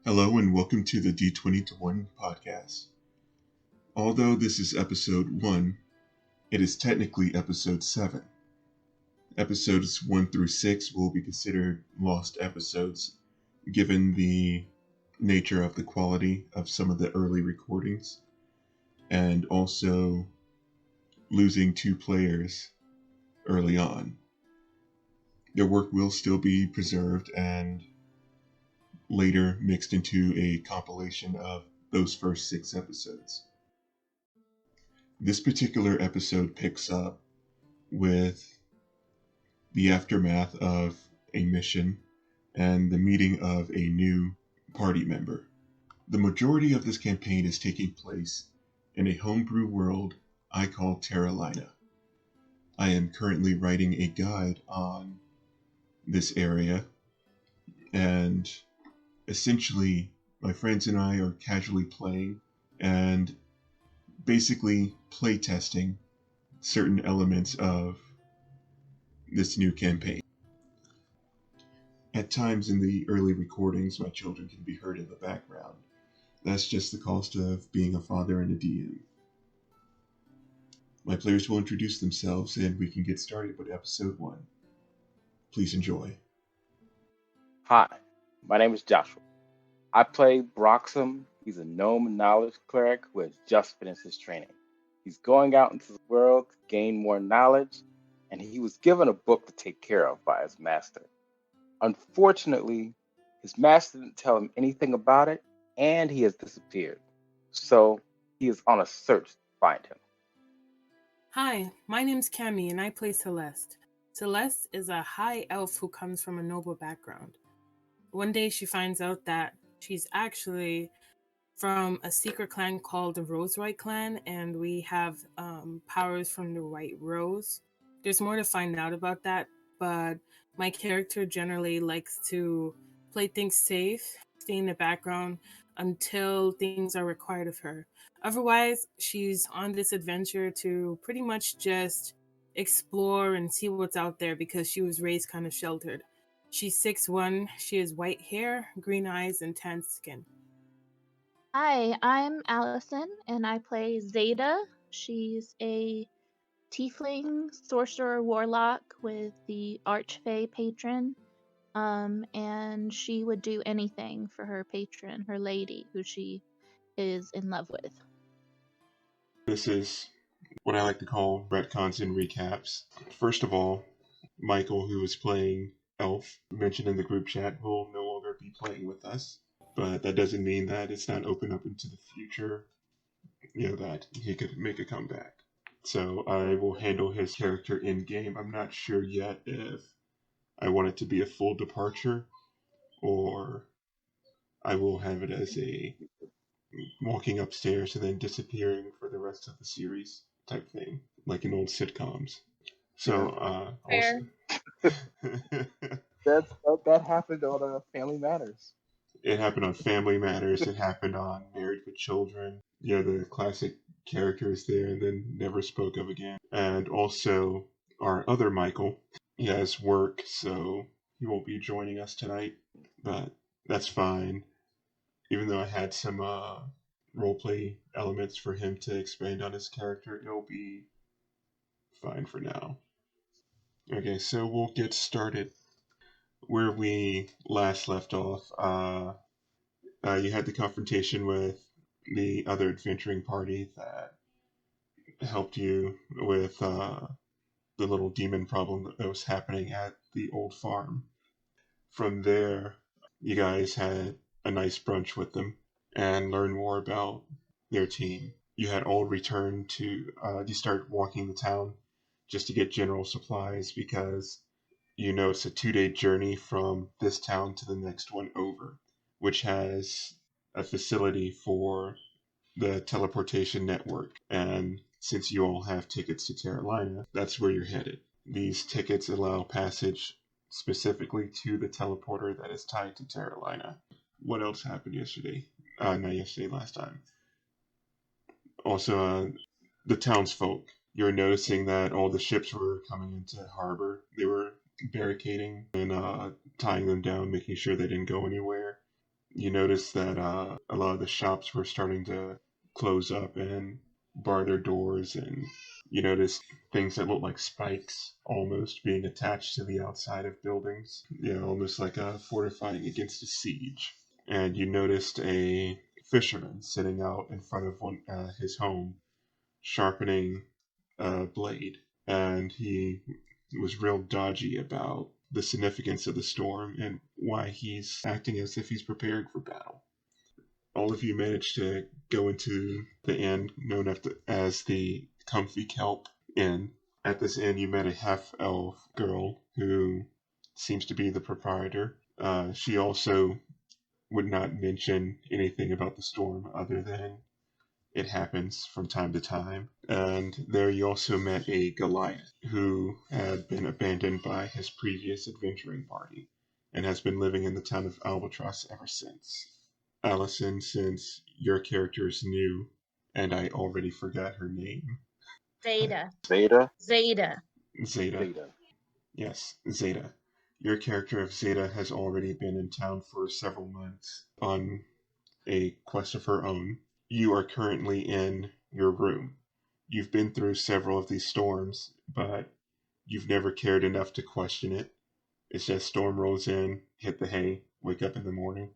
Hello and welcome to the D20 to 1 podcast. Although this is episode 1, it is technically episode 7. Episodes 1 through 6 will be considered lost episodes, given the nature of the quality of some of the early recordings, and also losing 2 players early on. Their work will still be preserved and later mixed into a compilation of those first 6 episodes. This particular episode picks up with the aftermath of a mission and the meeting of a new party member. The majority of this campaign is taking place in a homebrew world I call Terralina. I am currently writing a guide on this area, and essentially my friends and I are casually playing and basically playtesting certain elements of this new campaign. At times in the early recordings, my children can be heard in the background. That's just the cost of being a father and a DM. My players will introduce themselves and we can get started with episode 1. Please enjoy. Hi, my name is Joshua. I play Broxim. He's a Gnome knowledge cleric who has just finished his training. He's going out into the world to gain more knowledge, and he was given a book to take care of by his master. Unfortunately, his master didn't tell him anything about it, and he has disappeared. So he is on a search to find him. Hi, my name's Cami and I play Celeste. Celeste is a high elf who comes from a noble background. One day she finds out that she's actually from a secret clan called the Rose White Clan, and we have powers from the White Rose. There's more to find out about that, but my character generally likes to play things safe, stay in the background until things are required of her. Otherwise, she's on this adventure to pretty much just explore and see what's out there because she was raised kind of sheltered. She's 6'1", she has white hair, green eyes, and tan skin. Hi, I'm Allison, and I play Zaida. She's a Tiefling Sorcerer Warlock with the Archfey patron, and she would do anything for her patron, her lady, who she is in love with. This is what I like to call retcons and recaps. First of all, Michael, who is playing Elf, mentioned in the group chat, will no longer be playing with us. But that doesn't mean that it's not open up into the future, that he could make a comeback. So I will handle his character in game. I'm not sure yet if I want it to be a full departure or I will have it as a walking upstairs and then disappearing for the rest of the series type thing, like in old sitcoms. So, Fair. That happened on Family Matters. It happened on Family Matters. It happened on Married with Children. The classic characters there and then never spoke of again. And also our other Michael. He has work, so he won't be joining us tonight. But that's fine. Even though I had some roleplay elements for him to expand on his character, it'll be fine for now. Okay, so we'll get started. Where we last left off, you had the confrontation with the other adventuring party that helped you with the little demon problem that was happening at the old farm. From there, you guys had a nice brunch with them and learned more about their team. You had all returned to, you started walking the town just to get general supplies because it's a 2-day journey from this town to the next one over, which has a facility for the teleportation network. And since you all have tickets to Terralina, that's where you're headed. These tickets allow passage specifically to the teleporter that is tied to Terralina. What else happened yesterday? Not yesterday, last time. Also, the townsfolk. You're noticing that all the ships were coming into harbor. They were barricading and tying them down, making sure they didn't go anywhere. You notice that a lot of the shops were starting to close up and bar their doors, and you notice things that look like spikes almost being attached to the outside of buildings, almost like fortifying against a siege. And you noticed a fisherman sitting out in front of his home, sharpening a blade, and he was real dodgy about the significance of the storm and why he's acting as if he's preparing for battle. All of you managed to go into the inn known as the Comfy Kelp Inn. At this inn, you met a half-elf girl who seems to be the proprietor. She also would not mention anything about the storm other than it happens from time to time. And there you also met a Goliath who had been abandoned by his previous adventuring party and has been living in the town of Albatross ever since. Allison, since your character is new and I already forgot her name. Zaida. Zaida? Zaida. Zaida. Yes, Zaida. Your character of Zaida has already been in town for several months on a quest of her own. You are currently in your room. You've been through several of these storms, but you've never cared enough to question it. It's just storm rolls in, hit the hay, wake up in the morning.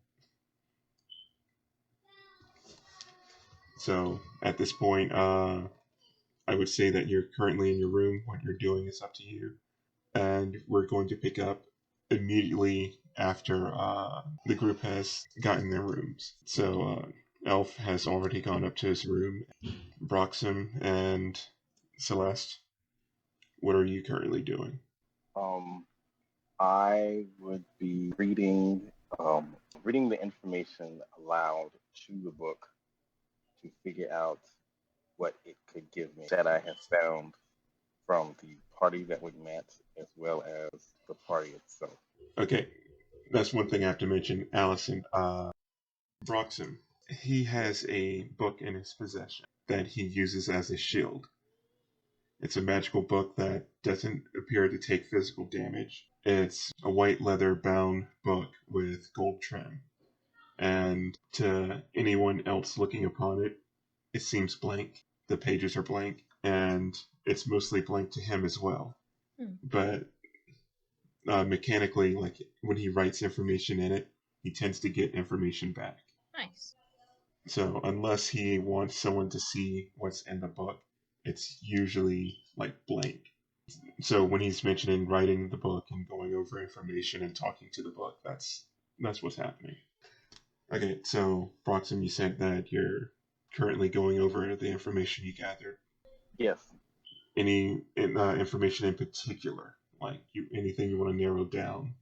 So at this point, I would say that you're currently in your room. What you're doing is up to you. And we're going to pick up immediately after the group has gotten their rooms. So Elf has already gone up to his room. Broxim and Celeste, what are you currently doing? I would be reading the information aloud to the book to figure out what it could give me that I have found from the party that we met as well as the party itself. Okay, that's one thing I have to mention. Allison, Broxim, he has a book in his possession that he uses as a shield. It's a magical book that doesn't appear to take physical damage. It's a white leather bound book with gold trim. And to anyone else looking upon it, it seems blank. The pages are blank, and it's mostly blank to him as well. But mechanically, like when he writes information in it, he tends to get information back. Nice. So unless he wants someone to see what's in the book, it's usually like blank. So when he's mentioning writing the book and going over information and talking to the book, that's what's happening. Okay, so Broxim, you said that you're currently going over the information you gathered. Yes. Any information in particular, like anything you want to narrow down?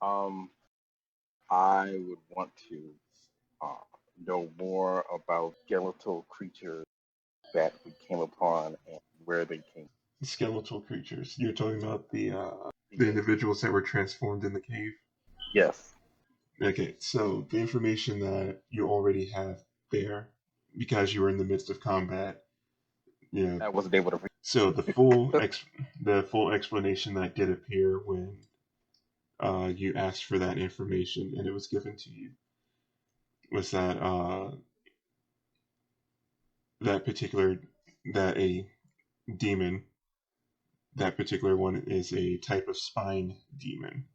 I would want to know more about skeletal creatures that we came upon and where they came. Skeletal creatures. You're talking about the individuals that were transformed in the cave? Yes. Okay, so the information that you already have there, because you were in the midst of combat, I wasn't able to read. So the full explanation that did appear when you asked for that information and it was given to you was that that a demon, that particular one is a type of spine demon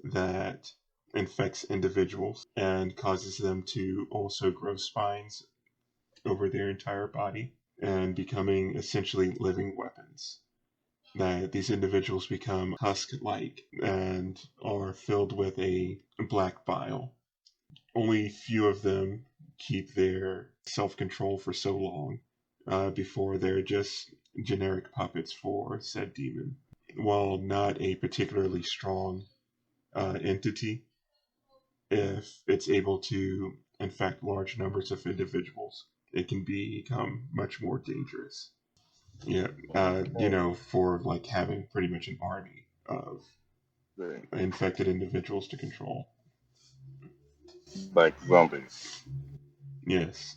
that infects individuals and causes them to also grow spines over their entire body and becoming essentially living weapons. That these individuals become husk-like and are filled with a black bile. Only few of them keep their self-control for so long before they're just generic puppets for said demon. While not a particularly strong entity, if it's able to infect large numbers of individuals, it can become much more dangerous. Yeah, for like having pretty much an army of infected individuals to control. Like zombies. Yes.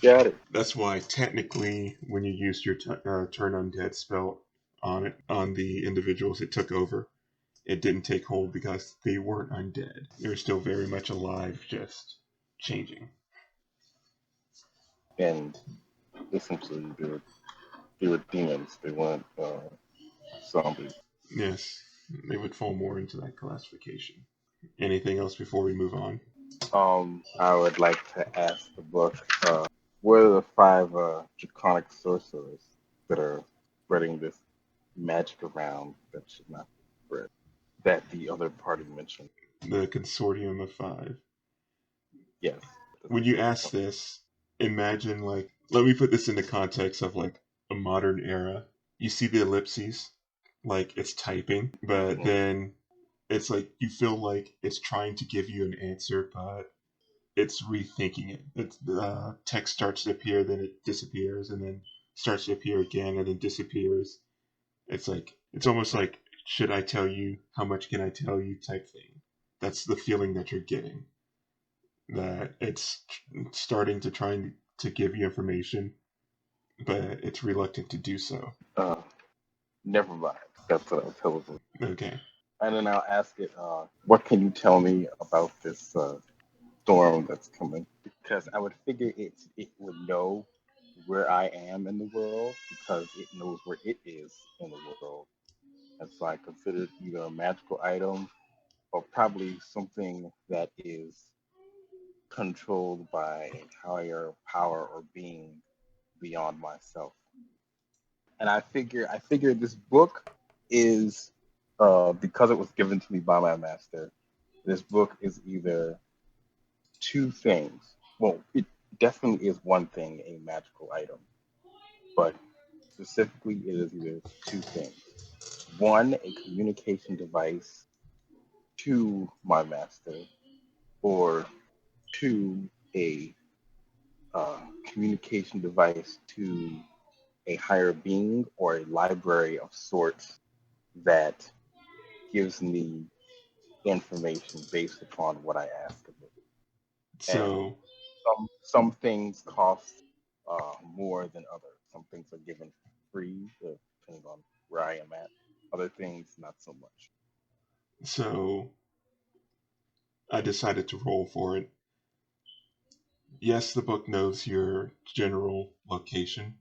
Got it. That's why technically, when you used your turn undead spell on the individuals it took over, it didn't take hold because they weren't undead. They were still very much alive, just changing. And essentially, they were demons. They weren't zombies. Yes, they would fall more into that classification. Anything else before we move on? I would like to ask the book, what are the 5 draconic sorcerers that are spreading this magic around that should not be spread, that the other party mentioned? The consortium of 5. Yes. When you ask this, imagine let me put this into context of a modern era. You see the ellipses, like it's typing, but then it's like you feel like it's trying to give you an answer, but it's rethinking it. It's text starts to appear, then it disappears, and then starts to appear again, and then disappears. It's almost like, should I tell you? How much can I tell you? Type thing. That's the feeling that you're getting. That it's starting to try to give you information, but it's reluctant to do so. Never mind. That's what I was hoping. Okay. And then I'll ask it, what can you tell me about this storm that's coming? Because I would figure it would know where I am in the world because it knows where it is in the world. And so I consider it either a magical item or probably something that is controlled by a higher power or being beyond myself. And I figure this book is because it was given to me by my master. This book is either 2 things. Well, it definitely is one thing, a magical item, but specifically it is either 2 things. 1, a communication device to my master, or 2, a communication device to a higher being or a library of sorts that gives me information based upon what I ask of it. And So some things cost more than others. Some things are given free, depending on where I am at. Other things, not so much. So I decided to roll for it. Yes, the book knows your general location,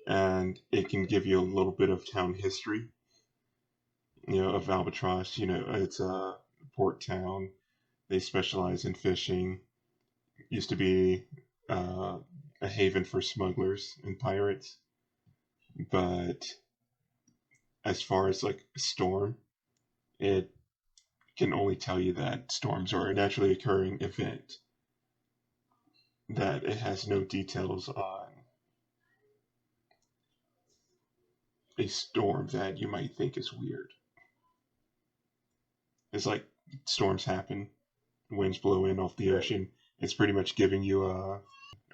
and it can give you a little bit of town history, of Albatross. It's a port town. They specialize in fishing. Used to be a haven for smugglers and pirates. But as far as a storm, it can only tell you that storms are a naturally occurring event. That it has no details on a storm that you might think is weird. It's like storms happen, winds blow in off the ocean. It's pretty much giving you a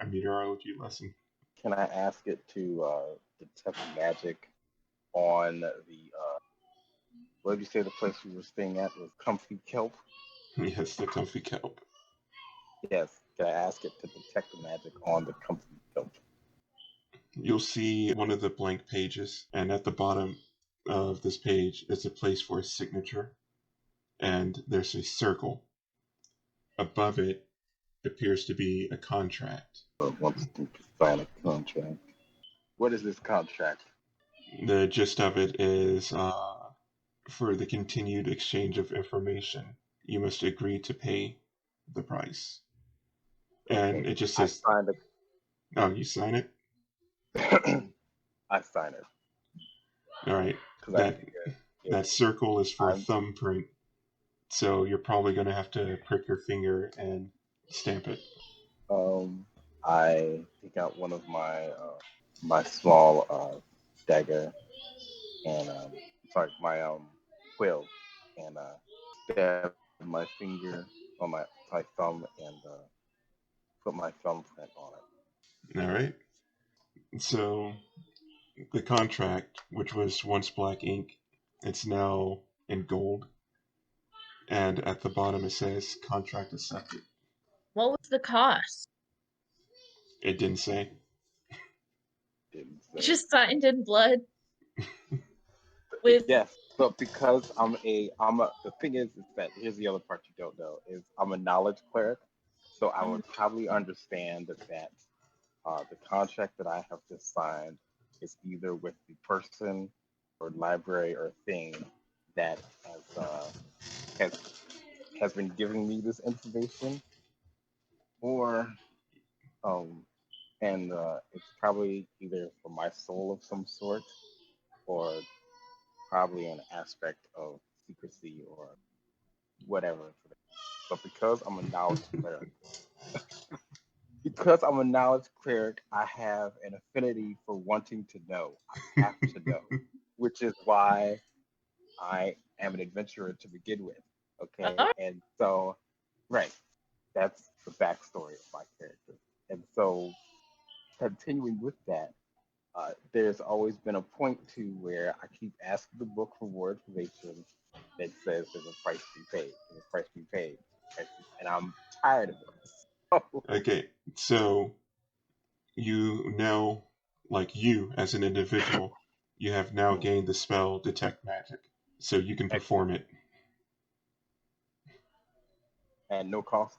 meteorology lesson. Can I ask it to detect magic on the what did you say the place we were staying at was Comfy Kelp? Yes, the comfy kelp. Yes. Can I ask it to detect the magic on the Comfy Kelp? You'll see one of the blank pages, and at the bottom of this page is a place for a signature, and there's a circle. Above it appears to be a contract. Wants to sign a contract. What is this contract? The gist of it is for the continued exchange of information, you must agree to pay the price. And Okay. it just I says, signed oh, you sign it? I sign it. All right. That circle is for a thumbprint, so you're probably going to have to prick your finger and stamp it. I take out one of my small dagger and my quill and stab my finger on my thumb and put my thumbprint on it. All right. So the contract, which was once black ink, it's now in gold. And at the bottom it says contract accepted. What was the cost? It didn't say. Didn't say. Just signed in blood. With Yes, So because the thing is that here's the other part you don't know is I'm a knowledge cleric, so I would probably understand that the contract that I have just signed is either with the person or library or thing that has has been giving me this information, or um, and it's probably either for my soul of some sort, or probably an aspect of secrecy or whatever. But because I'm a knowledge cleric, I have an affinity for wanting to know. I have to know, which is why I am an adventurer to begin with. Okay, and so right, that's the backstory of my character, and so continuing with that, there's always been a point to where I keep asking the book for more information that says there's a price to be paid, there's a price to be paid, and I'm tired of it. Okay, so you now, like you as an individual, you have now gained the spell Detect Magic, so you can Excellent. perform it. And no cost.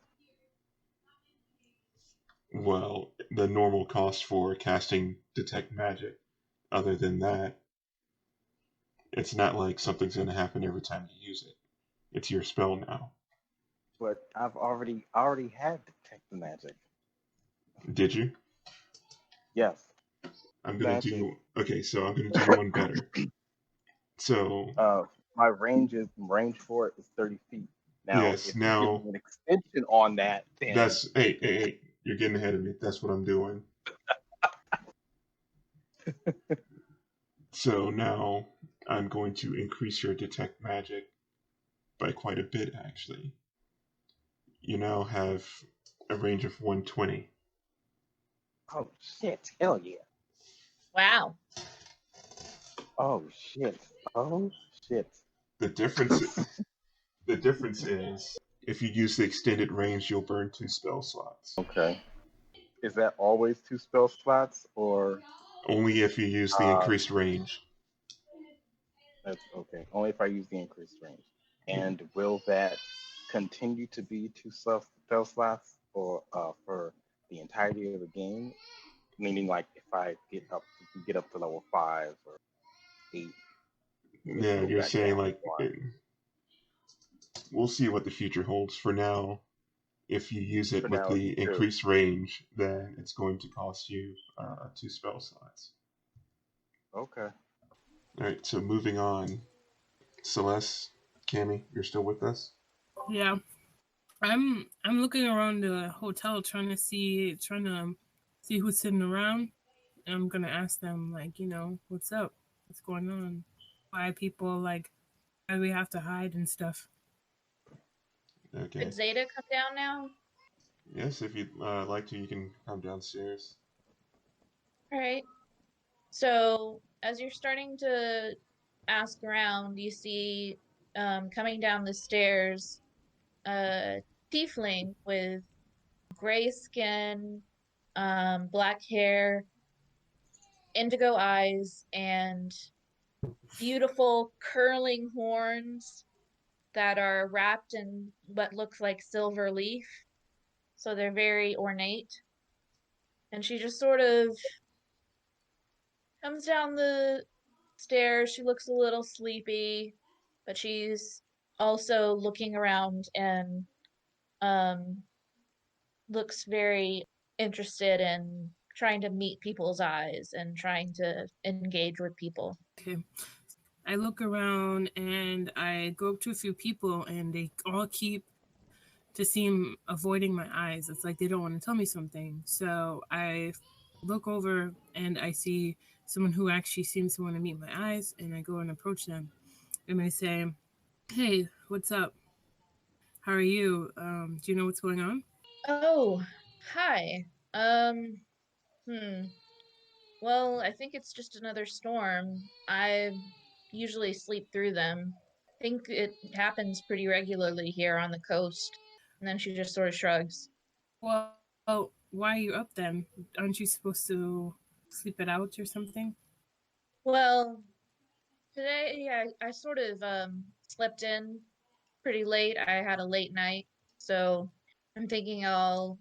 Well, the normal cost for casting Detect Magic. Other than that, it's not like something's going to happen every time you use it. It's your spell now. But I already had detect the magic. Did you? Yes, I'm going to magic. do. Okay, so I'm going to do you one better. So, My range for it is 30 feet. Now, yes, if you give now me an extension on that, then that's. Hey, you're getting ahead of me. That's what I'm doing. So now I'm going to increase your Detect Magic by quite a bit, actually. You now have a range of 120. oh shit, hell yeah. Wow. Oh shit. Oh shit. The difference the difference is if you use the extended range, you'll burn 2 spell slots. Okay. Is that always 2 spell slots or Only if you use the uh increased range. that's okay. Only if I use the increased range. Yeah. And will that continue to be 2 spell slots or for the entirety of the game? Meaning like if we get up to level 5 or 8, will it Yeah, go you're back down saying to like one? we'll see what the future holds. For now, if you use it For with now it's the 2. increased range, then it's going to cost you 2 spell slots. Okay. All right, so moving on. Celeste, Cammy, you're still with us? Yeah. I'm looking around the hotel trying to see who's sitting around. And I'm gonna ask them like, what's up? What's going on? Why people like why we have to hide and stuff. Okay. Could Zeta come down now? Yes, if you'd like to, you can come downstairs. All right. So as you're starting to ask around, you see coming down the stairs a tiefling with gray skin, black hair, indigo eyes, and beautiful curling horns that are wrapped in what looks like silver leaf. So they're very ornate. And she just sort of comes down the stairs. She looks a little sleepy, but she's also looking around and um, looks very interested in trying to meet people's eyes and trying to engage with people. Okay. I look around and I go up to a few people and they all keep to seem avoiding my eyes. It's like they don't want to tell me something. So I look over and I see someone who actually seems to want to meet my eyes, and I go and approach them and I say, "Hey, what's up? How are you? Do you know what's going on?" Oh, hi. Hmm. Well, I think it's just another storm. I usually sleep through them. I think it happens pretty regularly here on the coast. And then she just sort of shrugs. Well, why are you up then? Aren't you supposed to sleep it out or something? Well, Today, yeah, I sort of slept in pretty late. I had a late night, so I'm thinking I'll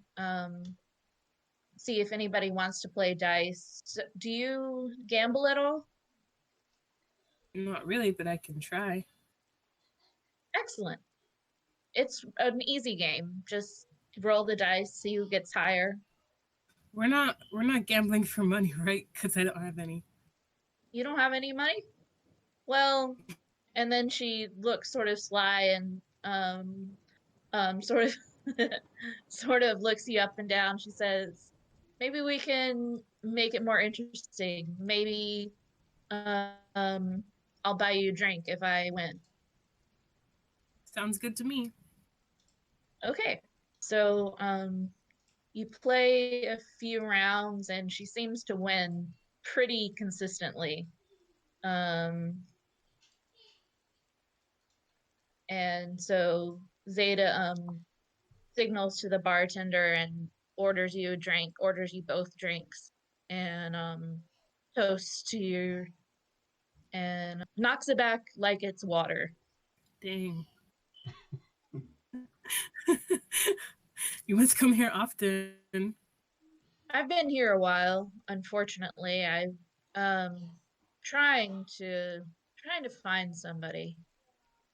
see if anybody wants to play dice. So, do you gamble at all? Not really, but I can try. Excellent. It's an easy game. Just roll the dice, see who gets higher. We're not gambling for money, right? Because I don't have any. You don't have any money? Well, and then she looks sort of sly and sort of sort of looks you up and down. She says, "Maybe we can make it more interesting. Maybe I'll buy you a drink if I win." Sounds good to me. Okay. So you play a few rounds and she seems to win pretty consistently. Um and so Zeta signals to the bartender and orders you a drink, orders you both drinks, and toasts to you and knocks it back like it's water. Dang. You must come here often. I've been here a while, unfortunately. I've um trying to trying to find somebody,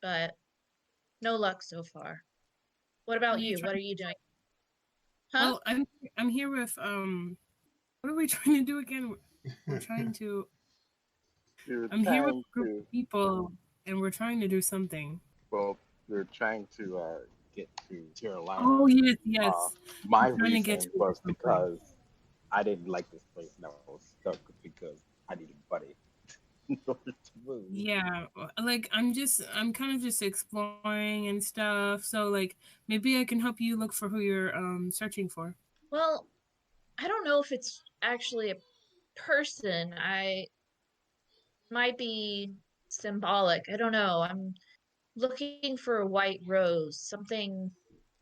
but no luck so far. What What about are you you? What trying? are you doing? Huh? Well, I'm here with What are we trying to do again? We're trying to. You're I'm here with trying a group to, of people, and we're trying to do something. well, you're trying to get to Terralina. Oh yes, Uh, yes. my I'm trying to get reason to was something. because I didn't like this place and I was stuck because I needed money in order to move. Yeah, like I'm kind of just exploring and stuff. So like maybe I can help you look for who you're searching for. Well, I don't know if it's actually a person. I might be symbolic. I don't know. I'm looking for a white rose, something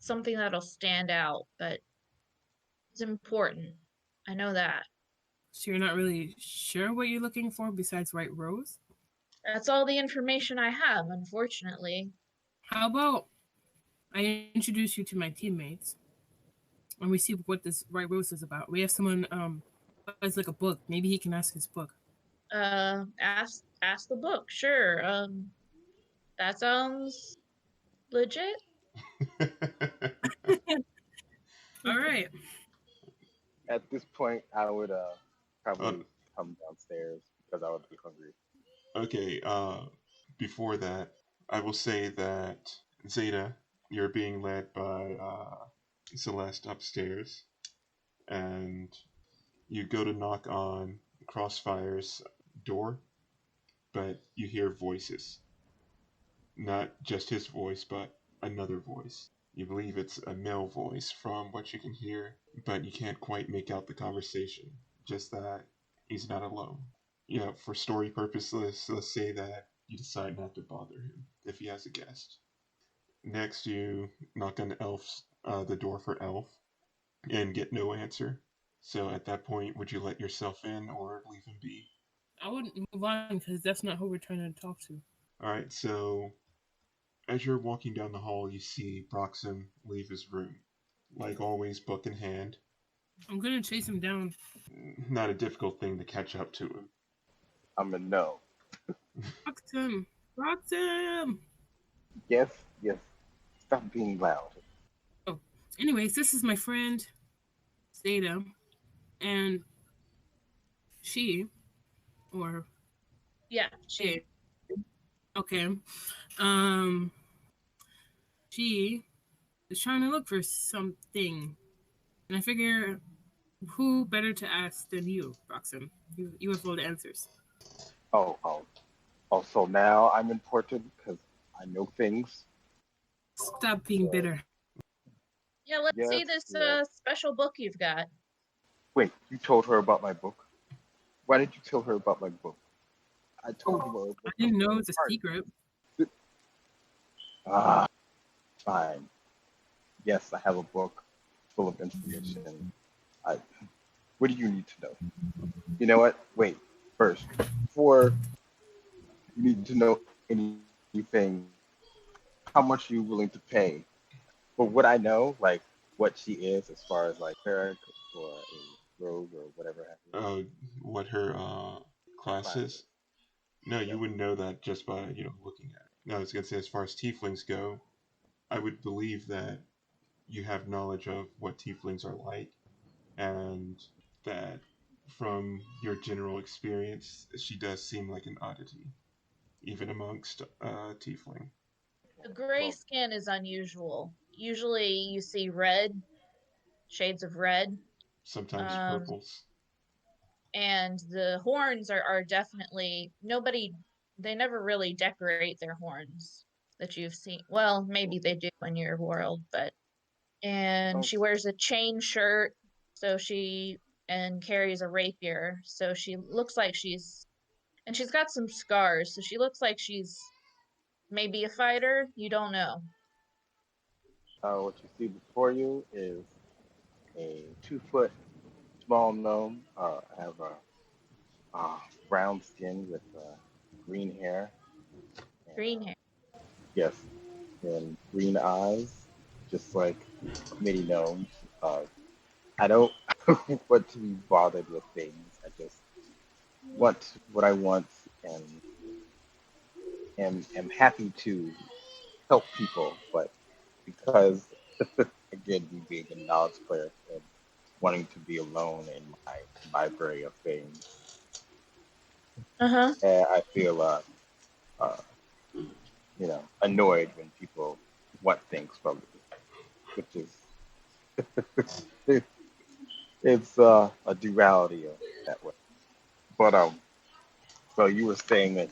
that'll stand out, but it's important. I know that. So you're not really sure what you're looking for besides White Rose? That's all the information I have, unfortunately. How about I introduce you to my teammates and we see what this White Rose is about. We have someone who has like a book. Maybe he can ask his book. Ask the book. Sure. That sounds legit. All right. At this point, I would uh, probably come downstairs because I would be hungry. okay, before that, I will say that Zeta, you're being led by Celeste upstairs, and you go to knock on Crossfire's door, but you hear voices. Not just his voice, but another voice. You believe it's a male voice from what you can hear, but you can't quite make out the conversation. Just that he's not alone. Yeah, for story purposes, let's say that you decide not to bother him if he has a guest. Next, you knock on the door for Elf, and get no answer. So at that point, would you let yourself in or leave him be? I wouldn't move on because that's not who we're trying to talk to. Alright, so as you're walking down the hall, you see Broxim leave his room. Like always, book in hand. I'm gonna chase him down. Not a difficult thing to catch up to him. I'm a no. Broxim! Broxim! Yes, yes. Stop being loud. Oh, anyways, this is my friend Zaida, and she, or Yeah, it, she. okay, um, she is trying to look for something, and I figure who better to ask than you, Broxim? You have all the answers. Oh, oh. Also, now I'm important because I know things. Stop being So, bitter. Yeah, let's yes, see this yes. special book you've got. Wait, you told her about my book? Why did you tell her about my book? I told you about I it didn't from know the it's a start. secret. Ah, fine. Yes, I have a book full of information. I, what do you need to know? You know what? Wait, first, before you need to know anything, how much are you willing to pay for what I know, like what she is as far as like cleric or a rogue or whatever have you, What her class classes. is? No, you Yep. wouldn't know that just by looking at it. No, I was gonna say as far as tieflings go, I would believe that you have knowledge of what tieflings are like, and that from your general experience, she does seem like an oddity, even amongst tiefling. The gray Well, skin is unusual. Usually you see red, shades of red. Sometimes Um, purples. and the horns are definitely nobody they never really decorate their horns that you've seen. Well, maybe they do in your world, but and oh, she wears a chain shirt, so she and carries a rapier, so she looks like she's got some scars, so she looks like she's maybe a fighter. You don't know. what you see before you is a 2 foot small gnome. I have a brown skin with green hair and Green hair. yes, and green eyes, just like many gnomes. Uh, I don't want to be bothered with things. I just want what I want and am happy to help people. But because, again, me being a knowledge player and wanting to be alone in my library of things, Uh-huh. I feel uh, annoyed when people want things from me, which is it's a duality of that way. But so you were saying that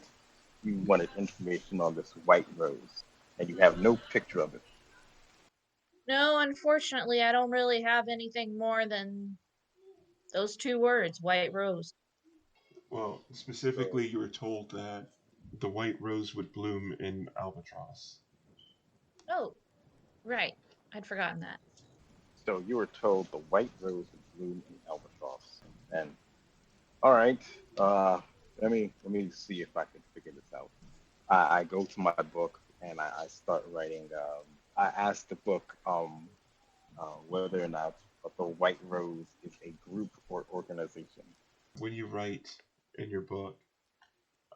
you wanted information on this white rose, and you have no picture of it. No, unfortunately, I don't really have anything more than those two words, white rose. Well, So, specifically, you were told that the white rose would bloom in Albatross. Oh, right. I'd forgotten that. so you were told the white rose would bloom in Albatross, and all right, let me see if I can figure this out. I go to my book and I start writing. I ask the book whether or not the White Rose is a group or organization. When you write in your book,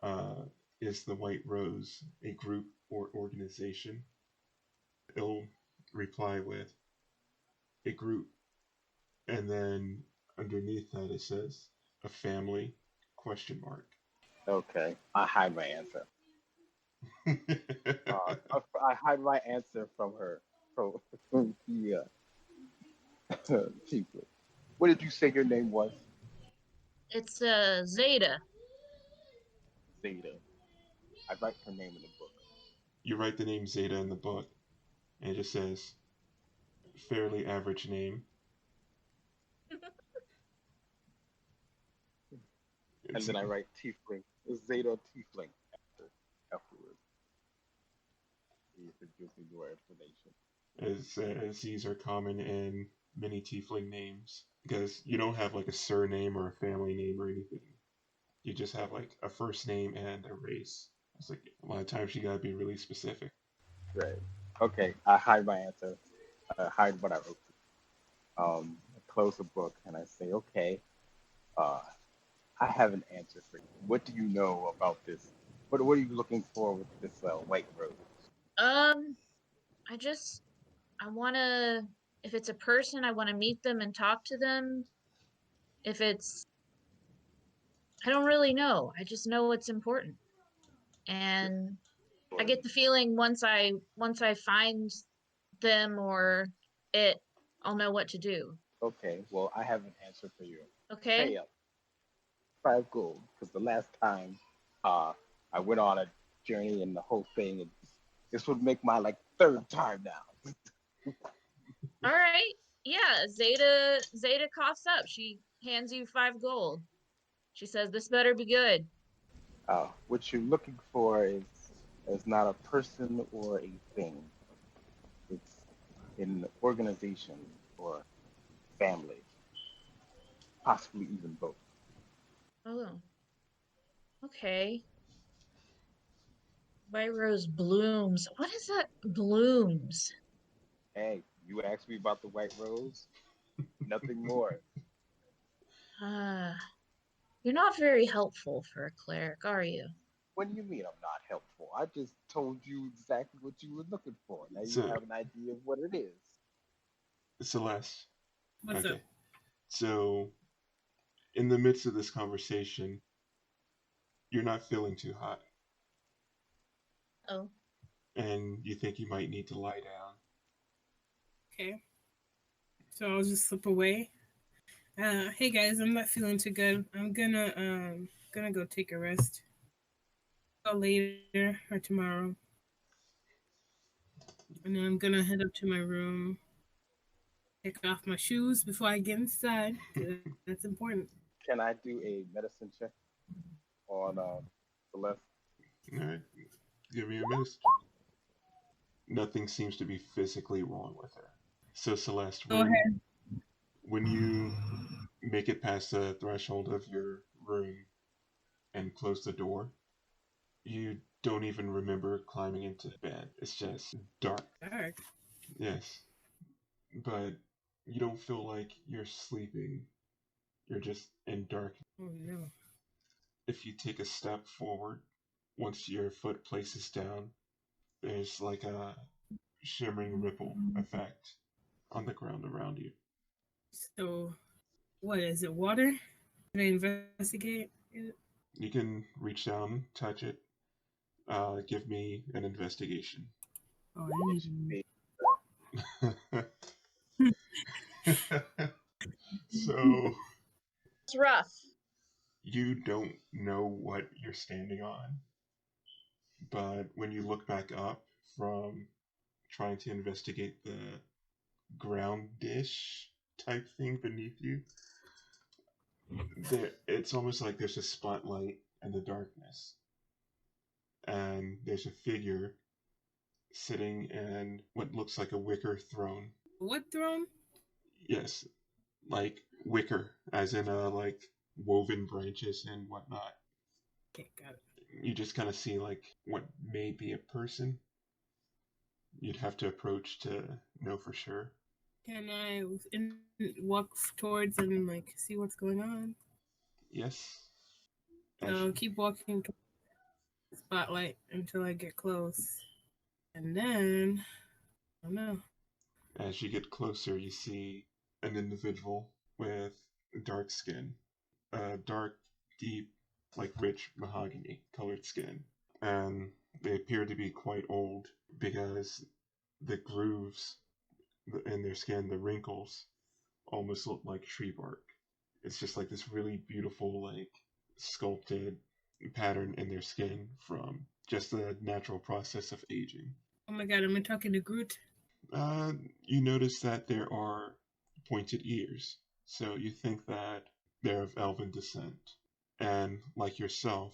uh, is the white rose a group or organization? It'll reply with a group, and then underneath that it says a family question mark. Okay, I hide my answer. I hide my answer from her. From the chiefly. What did you say your name was? It's Zaida. Zaida. I write her name in the book. You write the name Zeta in the book, and it just says fairly average name. And It's then I write Tiefling. Zeta Tiefling afterwards. See if it gives me more information. It says these are common in many tiefling names because you don't have like a surname or a family name or anything. You just have like a first name and a race. It's like a lot of times you gotta be really specific. Right. Okay, I hide my answer. I hide what I wrote. I close the book and I say, okay, uh, I have an answer for you. What do you know about this? What are you looking for with this white rose? Um, I just I wanna if it's a person, I wanna meet them and talk to them. If it's I don't really know. I just know it's important. And I Or, get the feeling once I find them or it, I'll know what to do. okay, well, I have an answer for you. Okay? Pay up 5 gold because the last time uh, I went on a journey and the whole thing, this would make my like third time now. All right. Yeah, Zeta coughs up. She hands you 5 gold. She says, "This better be good." What you're looking for is not a person or a thing. It's an organization or family, possibly even both. Oh, okay. White rose blooms. What is that? Blooms. Hey, you asked me about the white rose. Nothing more. You're not very helpful for a cleric, are you? What do you mean I'm not helpful? I just told you exactly what you were looking for. Now you So, have an idea of what it is. Celeste. What's Okay. up? So, in the midst of this conversation, you're not feeling too hot, Oh. and you think you might need to lie down. Okay. So I'll just slip away. Hey guys, I'm not feeling too good. I'm gonna go take a rest. Later or tomorrow. And then I'm gonna head up to my room, take off my shoes before I get inside. That's important. Can I do a medicine check on Celeste? Alright, give me a minute. Nothing seems to be physically wrong with her. So, Celeste, Go ahead. when you make it past the threshold of your room and close the door, you don't even remember climbing into bed. It's just dark. Dark. Yes. But you don't feel like you're sleeping. You're just in dark. Oh no. If you take a step forward, once your foot places down, there's like a shimmering ripple effect on the ground around you. So, what is it? Water? Can I investigate it? You can reach down, touch it. Give me an investigation. Oh, I need So It's rough. you don't know what you're standing on, but when you look back up from trying to investigate the ground dish type thing beneath you, it's almost like there's a spotlight in the darkness, and there's a figure sitting in what looks like a wicker throne. What throne? Yes, like wicker, as in like woven branches and whatnot. Okay, got it. You just kind of see like what may be a person. You'd have to approach to know for sure. Can I walk towards and like see what's going on? Yes. So keep walking towards the spotlight until I get close, and then I don't know. As you get closer, you see an individual with dark skin, dark, deep, like rich mahogany colored skin, and they appear to be quite old because the grooves in their skin, the wrinkles, almost look like tree bark. It's just like this really beautiful, like sculpted pattern in their skin from just the natural process of aging. Oh my god, am I talking to Groot? You notice that there are pointed ears, so you think that they're of elven descent. And like yourself,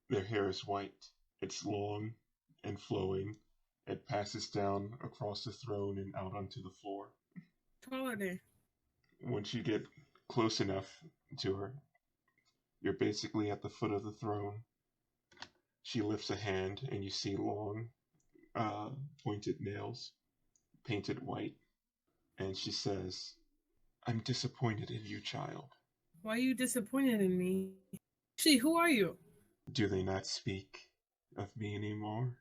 their hair is white. It's long and flowing. It passes down across the throne and out onto the floor. How tall are they? Once you get close enough to her, you're basically at the foot of the throne. She lifts a hand, and you see long, pointed nails, painted white. And she says, "I'm disappointed in you, child." Why are you disappointed in me? Actually, who are you? Do they not speak of me anymore?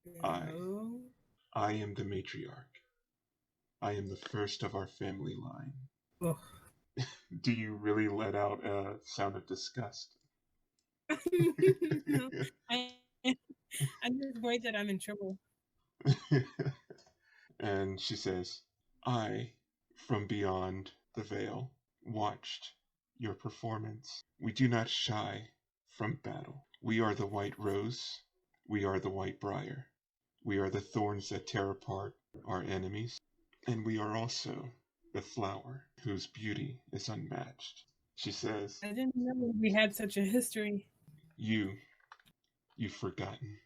No. I am the matriarch. I am the first of our family line. Oh. Do you really let out a sound of disgust? No, I'm just worried that I'm in trouble. And she says, "I, from beyond the veil, watched your performance. We do not shy from battle. We are the white rose. We are the white briar. We are the thorns that tear apart our enemies. And we are also the flower whose beauty is unmatched." She says, I didn't know we had such a history. You've forgotten.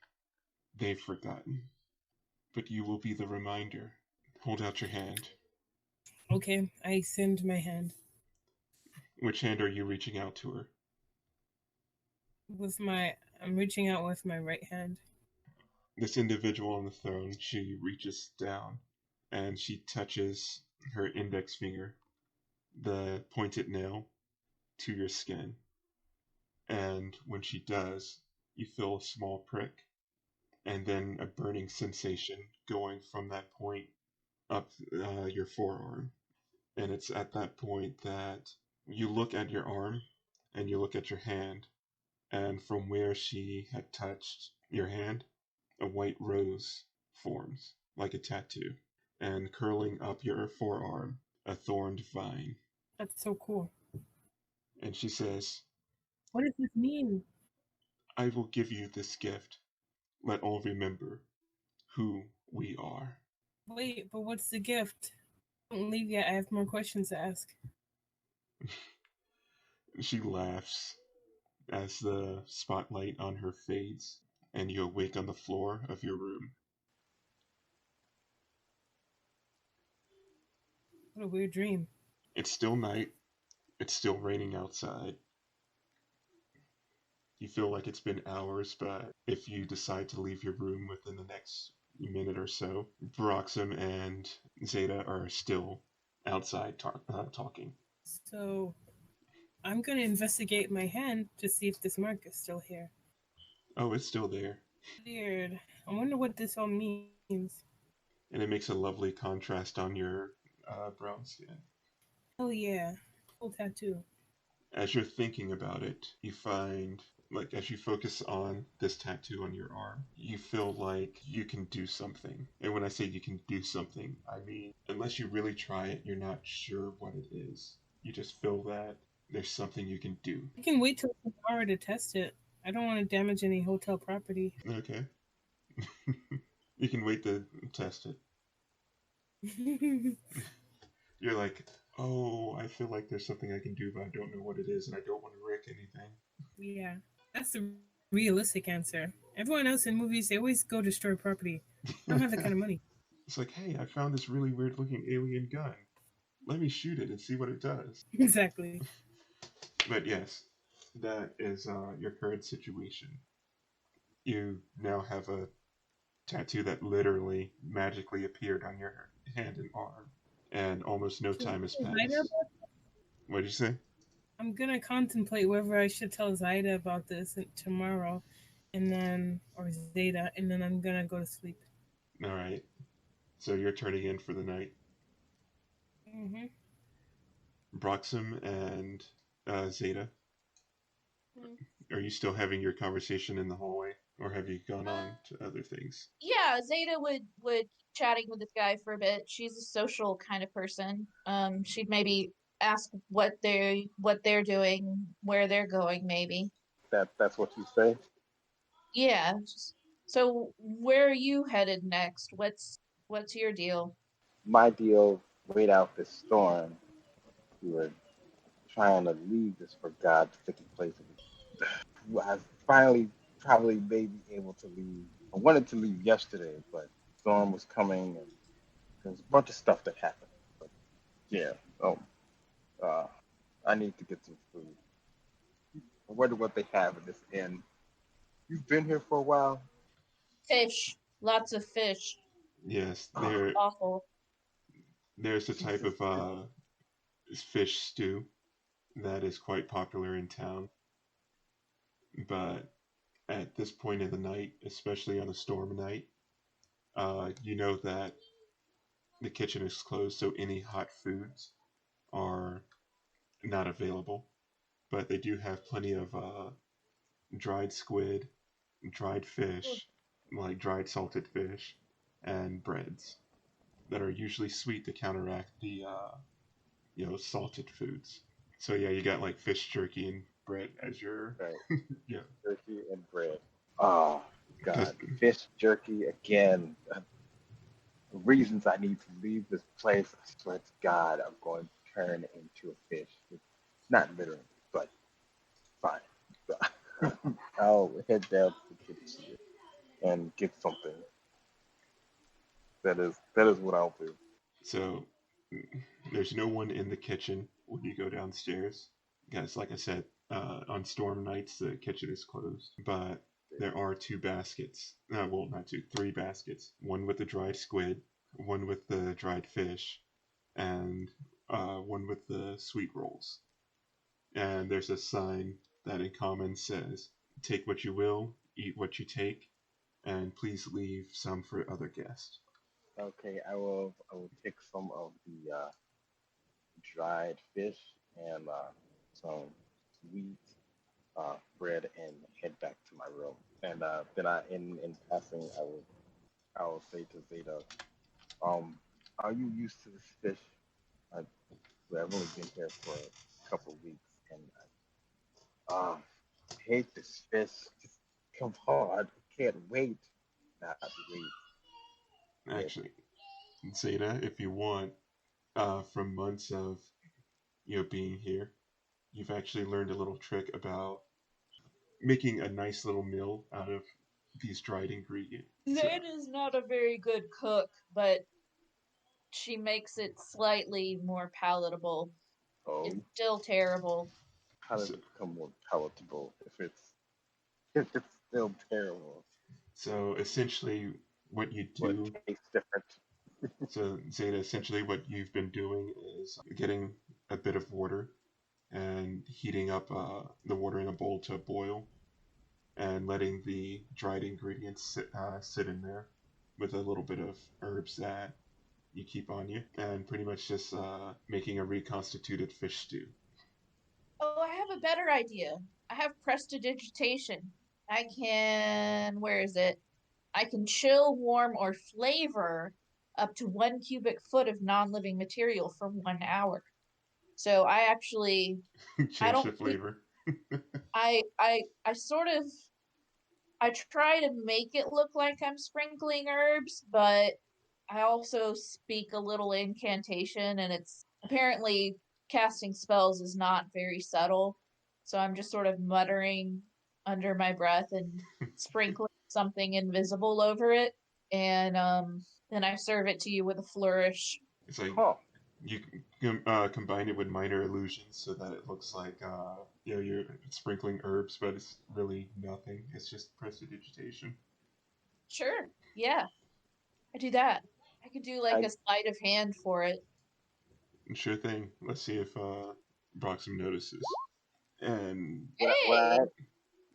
They've forgotten. But you will be the reminder. Hold out your hand. Okay, I send my hand. Which hand are you reaching out to her? I'm reaching out with my right hand. This individual on the throne, she reaches down and she touches her index finger, the pointed nail, to your skin. And when she does, you feel a small prick and then a burning sensation going from that point up your forearm. And it's at that point that you look at your arm and you look at your hand, and from where she had touched your hand, a white rose forms like a tattoo, and curling up your forearm, a thorned vine. That's so cool. And she says, What does this mean? I will give you this gift. Let all remember who we are. Wait, but what's the gift? Don't leave yet. I have more questions to ask. She laughs as the spotlight on her fades, and you awake on the floor of your room. What a weird dream. It's still night. It's still raining outside. You feel like it's been hours, but if you decide to leave your room within the next minute or so, Broxim and Zaida are still outside talking. So I'm gonna investigate my hand to see if this mark is still here. Oh, it's still there. Weird. I wonder what this all means. And it makes a lovely contrast on your brown skin. Oh yeah, cool tattoo. As you're thinking about it, you find, like, as you focus on this tattoo on your arm, you feel like you can do something. And when I say you can do something, I mean, unless you really try it, you're not sure what it is. You just feel that there's something you can do. I can wait till tomorrow to test it. I don't want to damage any hotel property. Okay. You can wait to test it. You're like, oh, I feel like there's something I can do, but I don't know what it is, and I don't want to wreck anything. Yeah, that's the realistic answer. Everyone else in movies, they always go destroy property. I don't have that kind of money. It's like, hey, I found this really weird looking alien gun. Let me shoot it and see what it does. Exactly. But yes, that is your current situation. You now have a tattoo that literally magically appeared on your hand and arm, and almost no time has passed. What did you say? I'm gonna contemplate whether I should tell Zaida about this tomorrow, and then or Zeta, and then I'm gonna go to sleep. All right. So you're turning in for the night. Mm-hmm. Broxim and Zeta, are you still having your conversation in the hallway, or have you gone on to other things? Yeah, Zeta would keep chatting with this guy for a bit. She's a social kind of person. She'd maybe ask what they're doing, where they're going, maybe. That's what you say. Yeah. So where are you headed next? What's your deal? My deal, wait out this storm. We were trying to leave this forgotten place. I finally probably may be able to leave. I wanted to leave yesterday, but storm was coming and there was a bunch of stuff that happened. But yeah, oh, uh, I need to get some food. I wonder what they have in this inn. You've been here for a while. Fish. Lots of fish. Yes, Awful. there's a type Jesus. of fish stew that is quite popular in town, but at this point in the night, especially on a storm night, you know that the kitchen is closed, so any hot foods are not available. But they do have plenty of dried squid, dried fish, like dried salted fish, and breads that are usually sweet to counteract the salted foods. So yeah, you got like fish jerky and bread as your Right, yeah. jerky and bread. Oh Because God, fish jerky again. Reasons I need to leave this place. I swear to God, I'm going to turn into a fish. It's not literally, but fine. I'll head down to the kitchen and get something. That is what I'll do. so there's no one in the kitchen when you go downstairs. Because like I said, on storm nights the kitchen is closed. But there are two baskets. Well, not two, three baskets. One with the dried squid, one with the dried fish, and one with the sweet rolls. And there's a sign that in common says, "Take what you will, eat what you take, and please leave some for other guests." Okay, I will take some of the dried fish and some sweet bread and head back to my room. And then in passing, I will say to Zeta, are you used to this fish? I, I've only been here for a couple of weeks, and I hate this fish. Just come on, I can't wait. Not wait. It. Actually, Zeta, if you want, from months of being here, you've actually learned a little trick about making a nice little meal out of these dried ingredients. Zayda's not a very good cook, but she makes it slightly more palatable. Oh, It's still terrible. how does So, it become more palatable if it's still terrible? so essentially, what you What do. tastes different? So Zeta, essentially, what you've been doing is getting a bit of water and heating up the water in a bowl to a boil, and letting the dried ingredients sit in there with a little bit of herbs that you keep on you, and pretty much just making a reconstituted fish stew. Oh, I have a better idea. I have prestidigitation. I can, where is it? I can chill, warm, or flavor up to 1 cubic foot of non-living material for 1 hour. So I actually, I Change don't the keep, flavor. I sort of, I try to make it look like I'm sprinkling herbs, but I also speak a little incantation, and it's apparently casting spells is not very subtle. So I'm just sort of muttering under my breath and sprinkling something invisible over it. And then I serve it to you with a flourish. It's like Huh. you combine it with minor illusions so that it looks like you're sprinkling herbs, but it's really nothing. It's just prestidigitation. Sure. Yeah, I do that. I could do like I a sleight of hand for it. Sure thing. Let's see if Broxim notices. And when I Hey!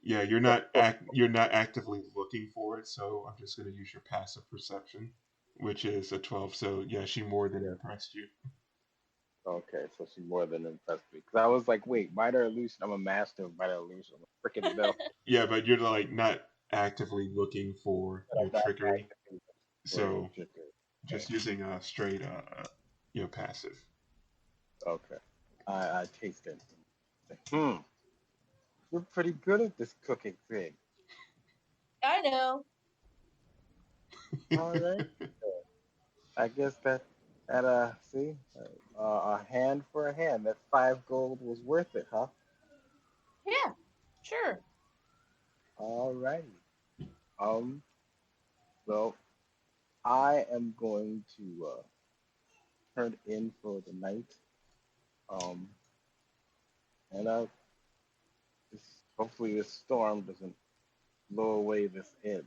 yeah, you're not actively looking for it, so I'm just gonna use your passive perception, which is a 12. So yeah, she more than yeah. impressed you. Okay, so she more than impressed me because I was like, wait, minor illusion. I'm a master of minor illusion. I'm a freaking bell. Yeah, but you're like not actively looking for But I'm not trickery, acting for so trickery. just using a straight passive. Okay. I taste it. You're pretty good at this cooking thing. I know. All right. I guess see, a hand for a hand. That 5 gold was worth it, huh? Yeah, sure. All righty. Um, so I am going to turn in for the night. Um, and this, hopefully this storm doesn't blow away this inn.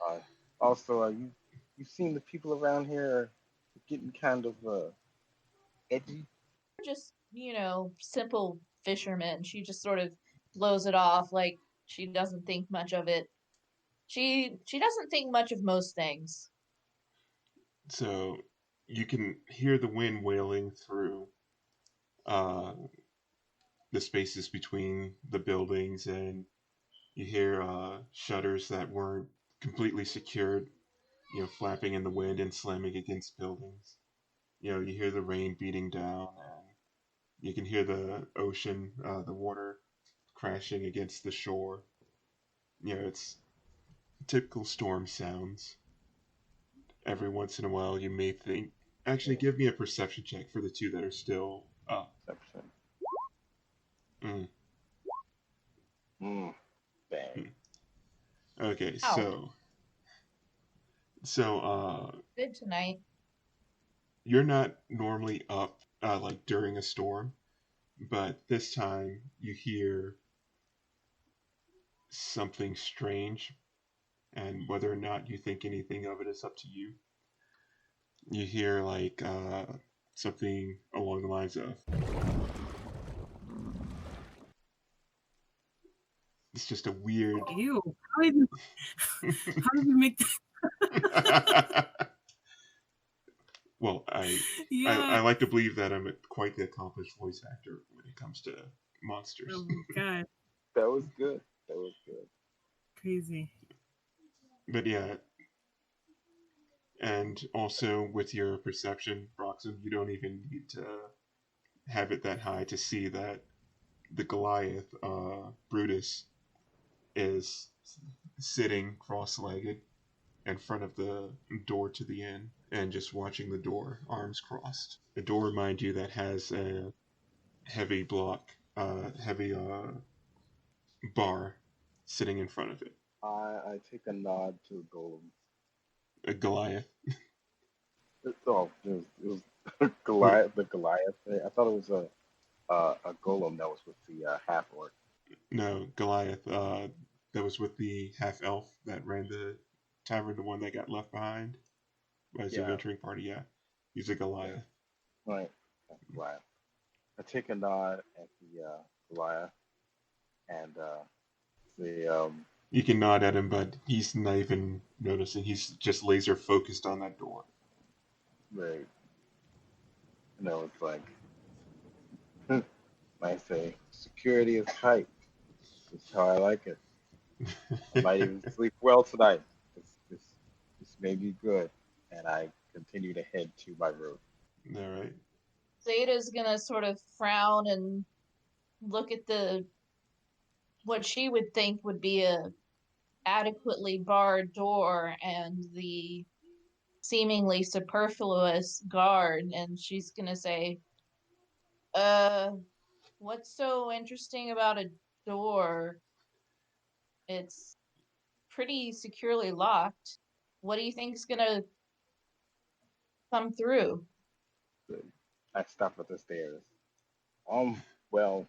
Uh, also, you've seen the people around here are getting kind of edgy. Just, simple fishermen. She just sort of blows it off like she doesn't think much of it. She doesn't think much of most things. So you can hear the wind wailing through uh, the spaces between the buildings, and you hear shutters that weren't completely secured, flapping in the wind and slamming against buildings. You hear the rain beating down, and you can hear the ocean, the water crashing against the shore. It's typical storm sounds. Every once in a while, you may think. Actually, Yeah, give me a perception check for the two that are still up. perception. Mm. Mm, bang. Hmm. Okay, Ow, so good tonight. you're not normally up like during a storm, but this time you hear something strange, and whether or not you think anything of it is up to you. You hear like something along the lines of, it's just a weird. Ew. How did you make that? Well, I Yeah. like to believe that I'm quite the accomplished voice actor when it comes to monsters. Oh my god. That was good. That was good. Crazy. But yeah, and also with your perception, Broxim, you don't even need to have it that high to see that the Goliath, Brutus, is sitting cross-legged in front of the door to the inn and just watching the door, arms crossed. A door, mind you, that has a heavy block, heavy bar sitting in front of it. I take a nod to Golem. A Goliath. Oh, it was Or, Goliath, the Goliath thing. I thought it was a golem that was with the half orc. no, Goliath, that was with the half elf that ran the tavern, the one that got left behind by his Yeah, adventuring party. Yeah, he's a yeah, Goliath. right. That's Goliath. I take a nod at the Goliath and the You can nod at him, but he's not even noticing. He's just laser focused on that door. the it's like I say, security is tight. That's how I like it. I might even sleep well tonight. This may be good. And I continue to head to my room. All right. Zeta's gonna sort of frown and look at the what she would think would be a adequately barred door and the seemingly superfluous guard, and she's gonna say, uh, what's so interesting about a door? It's pretty securely locked. What do you think's gonna come through? I stop at the stairs. Well,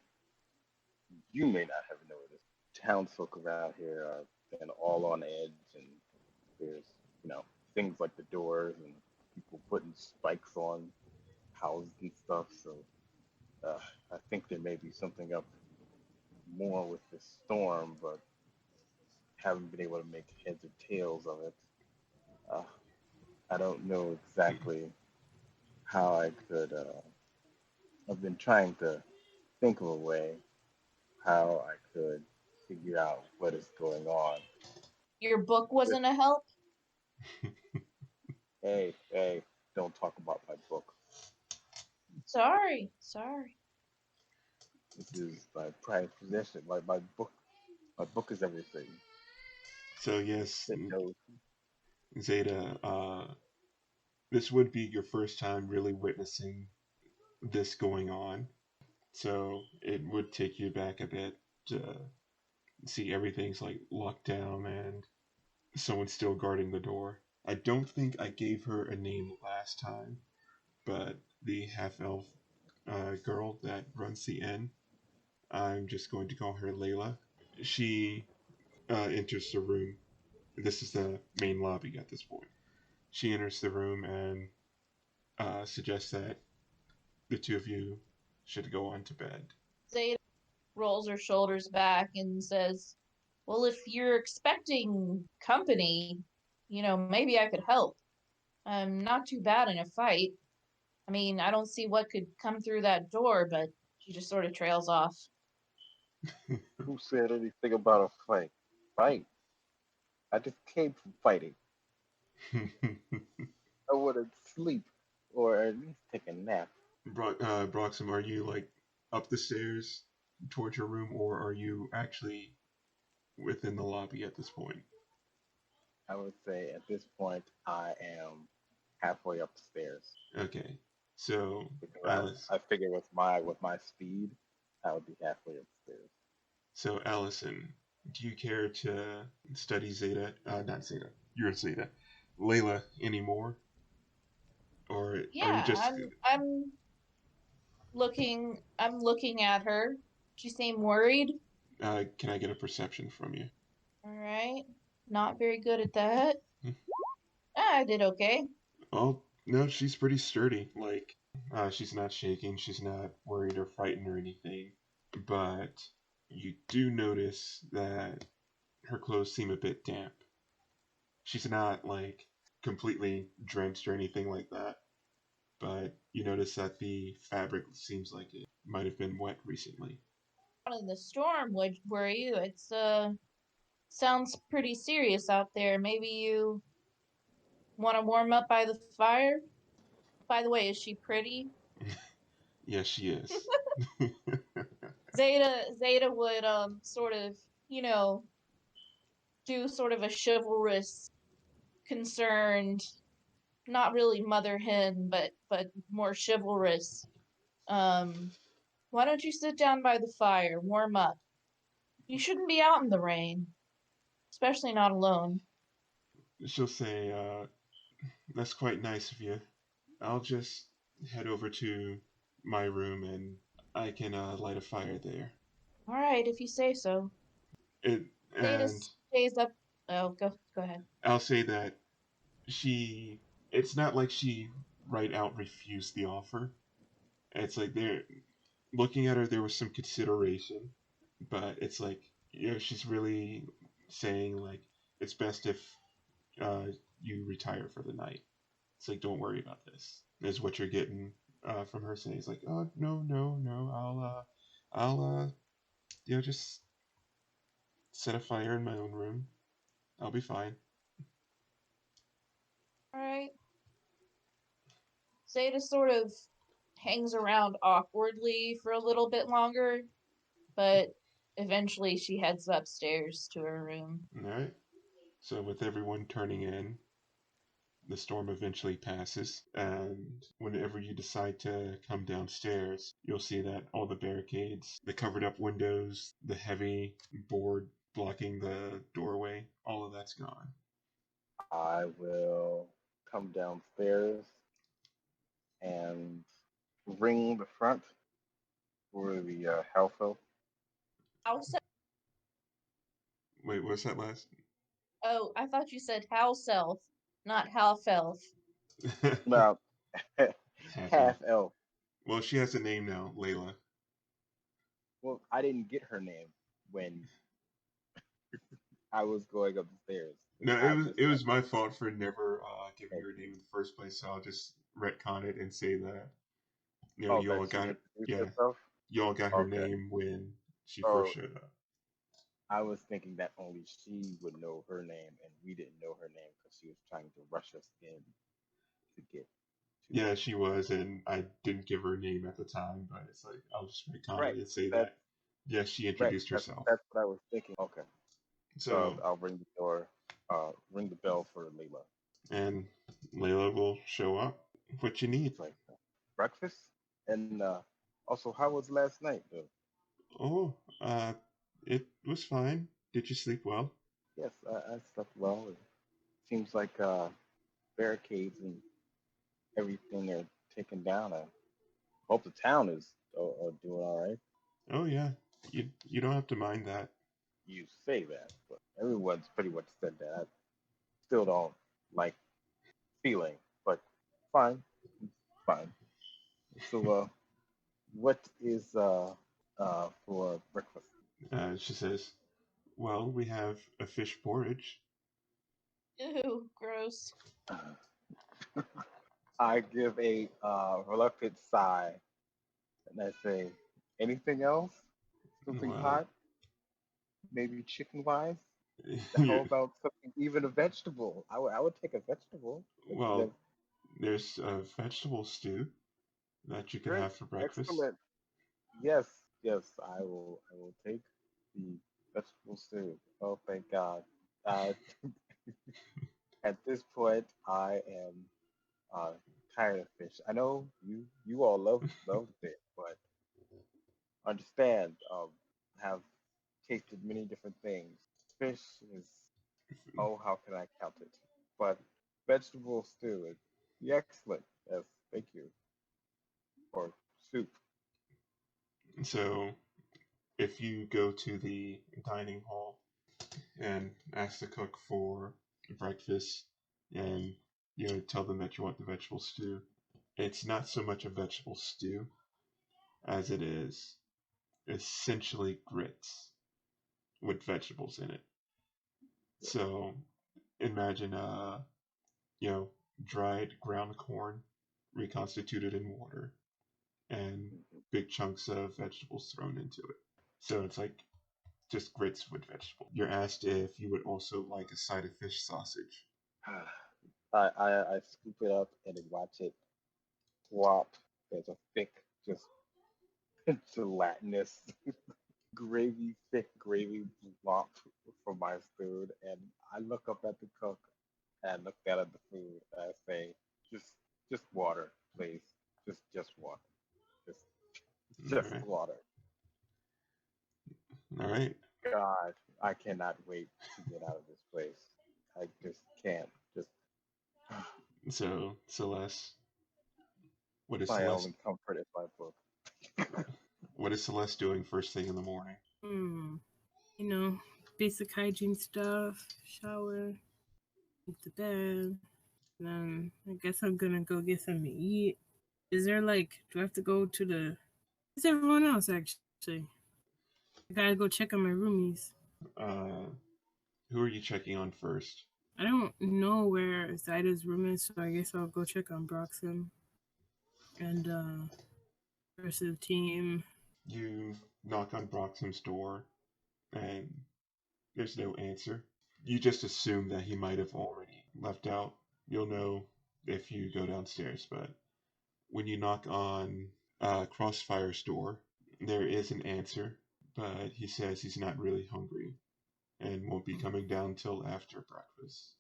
you may not have noticed. Townsfolk around here are been all on edge, and there's, things like the doors and people putting spikes on houses and stuff. So uh, I think there may be something up more with this storm, but haven't been able to make heads or tails of it. Uh, I don't know exactly how I could. I've been trying to think of a way how I could figure out what is going on. Your book This, wasn't a help? hey, don't talk about my book. Sorry. This is my prized possession. My book is everything. So yes, It knows. Zeta, this would be your first time really witnessing this going on. So it would take you back a bit to see everything's like locked down and someone's still guarding the door. I don't think I gave her a name last time, but the half elf girl that runs the inn, I'm just going to call her Layla. She enters the room. This is the main lobby at this point. She enters the room and suggests that the two of you should go on to bed. Zeta rolls her shoulders back and says, well, if you're expecting company, maybe I could help. I'm not too bad in a fight. I mean, I don't see what could come through that door, but she just sort of trails off. Who said anything about a fight? Fight? I just came from fighting. I want to sleep or at least take a nap. Broxim, are you like up the stairs towards your room, or are you actually within the lobby at this point? I would say at this point I am halfway up the stairs Okay, so because Alice, I figure with my speed, I would be halfway up the stairs. so Allison, do you care to study Zeta? Not Zeta. You're Zeta. Layla anymore, or are you Yeah, just? I'm looking at her. She seemed worried. Can I get a perception from you? All right. Not very good at that. Hmm. I did okay. Oh, no, she's pretty sturdy. Like, she's not shaking, she's not worried or frightened or anything. But you do notice that her clothes seem a bit damp. She's not, like, completely drenched or anything like that. But you notice that the fabric seems like it might have been wet recently. Out in the storm, were you? It's sounds pretty serious out there. Maybe you want to warm up by the fire? By the way, is she pretty? Yes, she is. Zeta would sort of, you know, do sort of a chivalrous, concerned, not really mother hen, but more chivalrous. Um, why don't you sit down by the fire, warm up? You shouldn't be out in the rain, especially not alone. She'll say, that's quite nice of you. I'll just head over to my room and I can light a fire there. All right, if you say so. It Zeta and stays up. Oh, go ahead. I'll say that she. It's not like she right out refused the offer. It's like they're looking at her. There was some consideration, but it's like she's really saying like it's best if uh, you retire for the night. It's like don't worry about this. Is what you're getting from her saying. It's like oh no no no I'll just set a fire in my own room. I'll be fine. All right. Zeta sort of hangs around awkwardly for a little bit longer, but eventually she heads upstairs to her room. All right. So with everyone turning in, the storm eventually passes, and whenever you decide to come downstairs, you'll see that all the barricades, the covered up windows, the heavy board blocking the doorway, all of that's gone. I will come downstairs and ring the front for the house help. House. Wait, what's that last? Oh, I thought you said house elf, not half elf. Now, Half half elf. elf. Well, she has a name now, Layla. Well, I didn't get her name when I was going up the stairs. No, I it missed that. was my fault for never giving her a name in the first place. So I'll just retcon it and say that Oh, you all that she got introduced yeah, herself? you all got her Okay. name when she first So showed up. I was thinking that only she would know her name, and we didn't know her name because she was trying to rush us in to get to Yeah, her. she was, and I didn't give her a name at the time, but it's like I'll just retcon it Right. and say That's that yes, she right. introduced That's herself. that's what I was thinking. Okay. So So I'll ring the door, ring the bell for Layla. and Layla will show up. What you need? It's like breakfast, and also how was last night, though? Oh, it was fine. Did you sleep well? Yes, I slept well. It seems like barricades and everything are taken down. I hope the town is are doing all right. Oh yeah, you don't have to mind that. You say that, but everyone's pretty much said that. I still don't like feeling, but fine, fine. So, what is for breakfast? She says, "Well, we have a fish porridge." Ew, gross. I give a reluctant sigh and I say, anything else? Something Well, hot? Maybe chicken wise? How you about something, even a vegetable? I would take a vegetable instead of well, there's a vegetable stew that you could great, have for breakfast. excellent. Yes, yes, I will take the vegetable stew. Oh, thank God. Uh, at this point, I am uh, tired of fish. I know you all love fish, but understand, have tasted many different things. Fish is, oh, how can I count it? But vegetable stew is excellent. Yes, thank you. Or soup. So if you go to the dining hall and ask the cook for breakfast, and tell them that you want the vegetable stew, it's not so much a vegetable stew as it is essentially grits with vegetables in it. So imagine dried ground corn reconstituted in water and big chunks of vegetables thrown into it. So it's like just grits with vegetable. You're asked if you would also like a side of fish sausage. I scoop it up and then watch it flop. There's a thick, just gelatinous gravy, thick gravy flop for my food, and I look up at the cook and look down at the food and I say, just water, please, just water, just All just right. water. All right. God, I cannot wait to get out of this place. I just can't. Just So Celeste, what is my Celeste? only comfort is my book. What is Celeste doing first thing in the morning? You know, basic hygiene stuff, shower, get to bed. Then I guess I'm gonna go get something to eat. Is there do I have to go to the? Where's everyone else actually? I gotta go check on my roomies. Who are you checking on first? I don't know where Zaida's room is, so I guess I'll go check on Broxim and the rest of the team. You knock on Broxim's door, and there's no answer. You just assume that he might have already left out. You'll know if you go downstairs, but when you knock on Crossfire's door, there is an answer, but he says he's not really hungry and won't be coming down till after breakfast.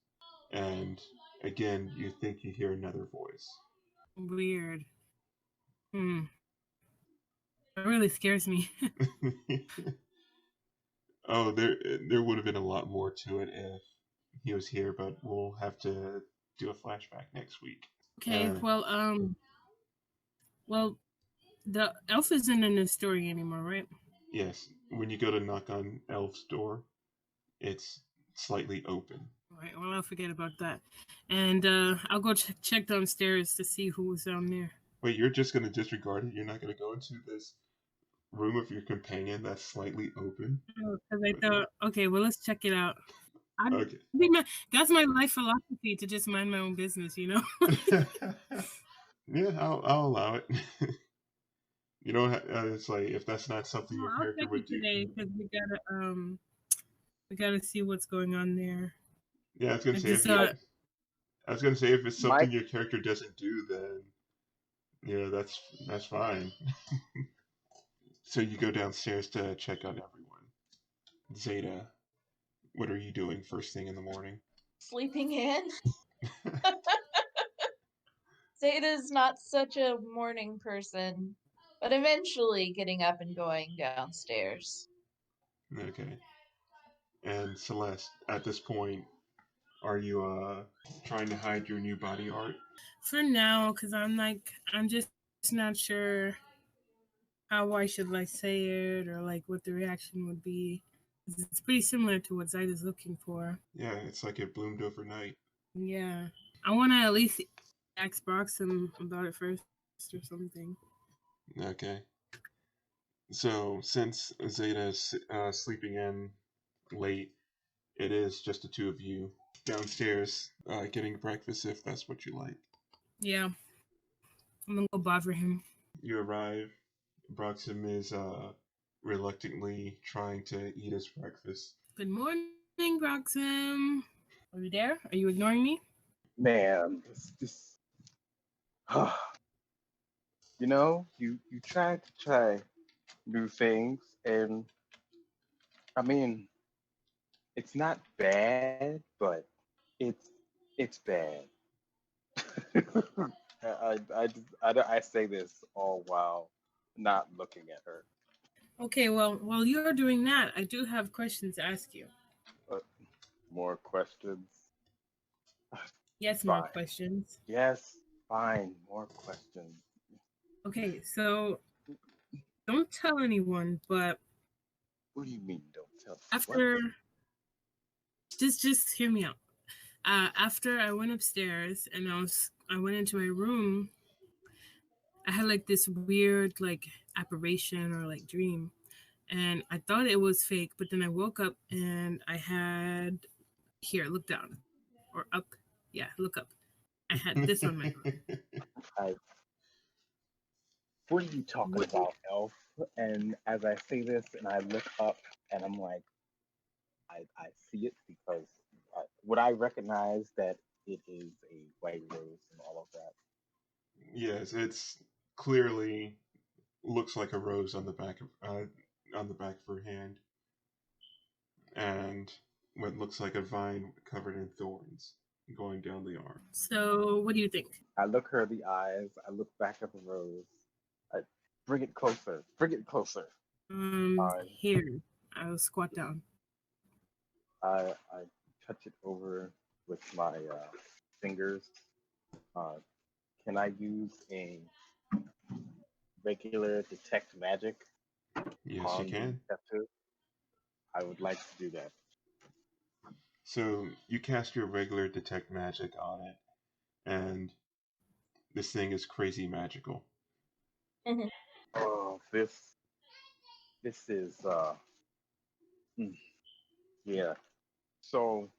And again, you think you hear another voice. Weird. It really scares me. Oh, there would have been a lot more to it if he was here, but we'll have to do a flashback next week. Okay, well, the elf isn't in the story anymore, right? Yes, when you go to knock on Elf's door, it's slightly open. All right, well, I'll forget about that. And I'll go check downstairs to see who was down there. Wait, you're just going to disregard it? You're not going to go into this room of your companion that's slightly open? Because I thought, okay, well, let's check it out. Okay. That's my life philosophy, to just mind my own business, you know? Yeah, I'll allow it. You know, it's like if that's not something your I'll character check would it do. today because we gotta see what's going on there. Yeah, I was gonna say if it's something your character doesn't do, then that's fine. So you go downstairs to check on everyone. Zaida, what are you doing first thing in the morning? Sleeping in. Zayda's not such a morning person, but eventually getting up and going downstairs. Okay. And Celeste, at this point, are you trying to hide your new body art? For now, because I'm just not sure how I should say it or what the reaction would be. It's pretty similar to what Zaida's looking for. Yeah, it's like it bloomed overnight. Yeah. I want to at least ask Broxim about it first or something. Okay. So, since Zayda's sleeping in late, it is just the two of you downstairs getting breakfast if that's what you like. Yeah. I'm gonna go bother him. You arrive. Broxim is reluctantly trying to eat his breakfast. Good morning, Broxim. Are you there? Are you ignoring me? Man, it's just you try new things, and I mean, it's not bad, but it's bad. I say this all while not looking at her. Okay, well, while you're doing that, I do have questions to ask you. More questions? Yes, Fine. more questions. Yes, fine, more questions. Okay, so don't tell anyone, but What do you mean, don't tell? After, just hear me out. After I went upstairs and I went into my room, I had like this weird like apparition or like dream, and I thought it was fake, but then I woke up and I had here, look down or up, yeah, look up. I had this on my arm. What are you talking about, Elf? And as I say this, and I look up, and I'm like, I see it because would I recognize that it is a white rose and all of that? Yes, it's clearly looks like a rose on the back of her hand, and what looks like a vine covered in thorns going down the arm. So, what do you think? I look her in the eyes. I look back at the rose. I bring it closer. Bring it closer. Here, I'll squat down. I touch it over with my fingers. Can I use a regular detect magic? Yes, you can. I would like to do that. So you cast your regular detect magic on it, and this thing is crazy magical. Oh, this is yeah. So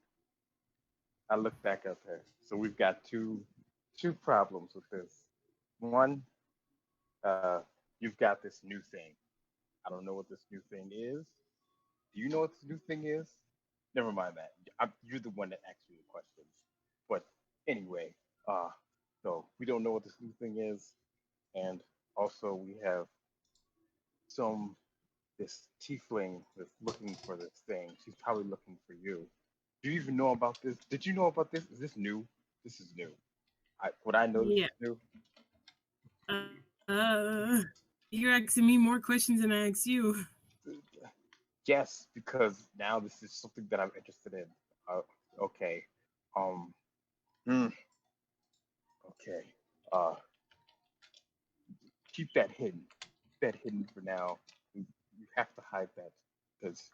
I look back at her. So we've got two problems with this. One, you've got this new thing. I don't know what this new thing is. Do you know what this new thing is? Never mind that. You're the one that asked me the questions. But anyway, so we don't know what this new thing is, and also we have this tiefling that's looking for this thing. She's probably looking for you. Do you even know about this? Did you know about this? Is this new? This is new. Would I know this is new? You're asking me more questions than I asked you. Yes, because now this is something that I'm interested in. Okay. Okay. Keep that hidden. Keep that hidden for now. You have to hide that because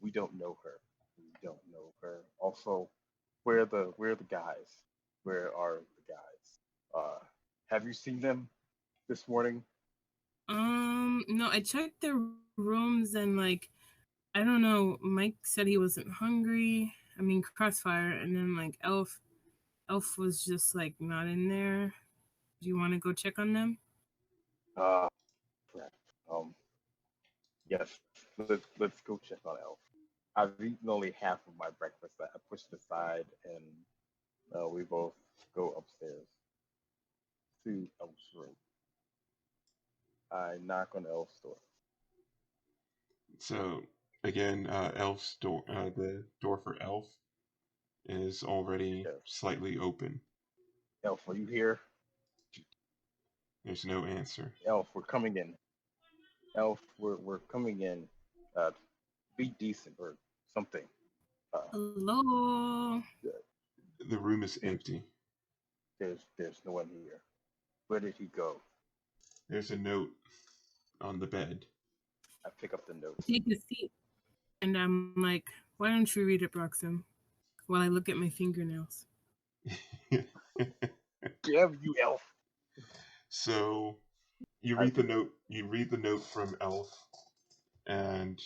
we don't know her. We don't know her. Also, where are the guys? Where are the guys? Have you seen them this morning? No, I checked their rooms and like I don't know, Mike said he wasn't hungry. I mean Crossfire, and then like Elf was just like not in there. Do you want to go check on them? Correct. Yes. Let's go check on Elf. I've eaten only half of my breakfast. I pushed it aside, and we both go upstairs to Elf's room. I knock on Elf's door. So again, Elf's door, the door for Elf is already slightly open. Elf, are you here? There's no answer. Elf, we're coming in. Elf, we're coming in. Be decent or something. Hello. The room is empty. There's no one here. Where did he go? There's a note on the bed. I pick up the note. Take a seat. And I'm like, why don't you read it, Broxim? While I look at my fingernails. Damn you, Elf. So you read the note. You read the note from Elf, and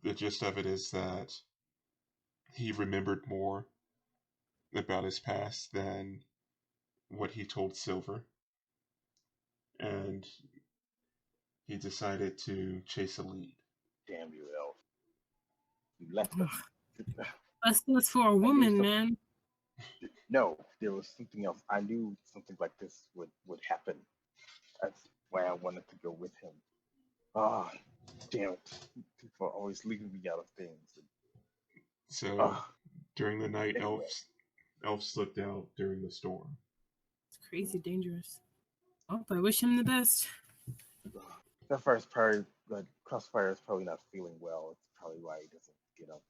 the gist of it is that he remembered more about his past than what he told Silver, and he decided to chase a lead. Damn you, Elf. You left us. That's just for a woman, man. No, there was something else. I knew something like this would happen. That's why I wanted to go with him. Ah, damn it. People are always leaving me out of things. So during the night, Elf slipped out during the storm. It's crazy dangerous. Oh, I wish him the best. That first part, Crossfire is probably not feeling well. It's probably why he doesn't get up.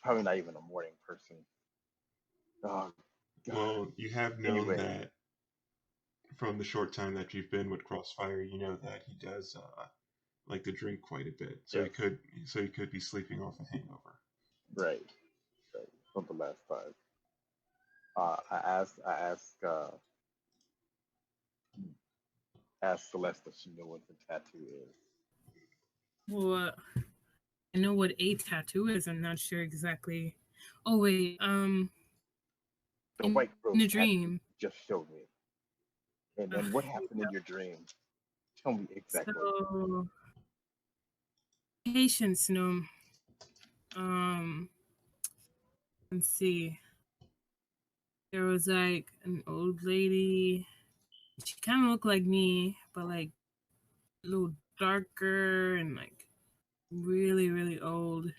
Probably not even a morning person. Well, you have known that from the short time that you've been with Crossfire, you know that he does like to drink quite a bit, so Yes. he could be sleeping off a hangover. Right. Right. From the last time. I asked Celeste if she knew what the tattoo is. Well, I know what a tattoo is. I'm not sure exactly. Oh wait, The in white a rose dream. tattoo you just showed me. And then what happened in your dream? Tell me exactly. So patience, Gnome. Let's see. There was like an old lady. She kind of looked like me, but like a little darker and like really, really old, with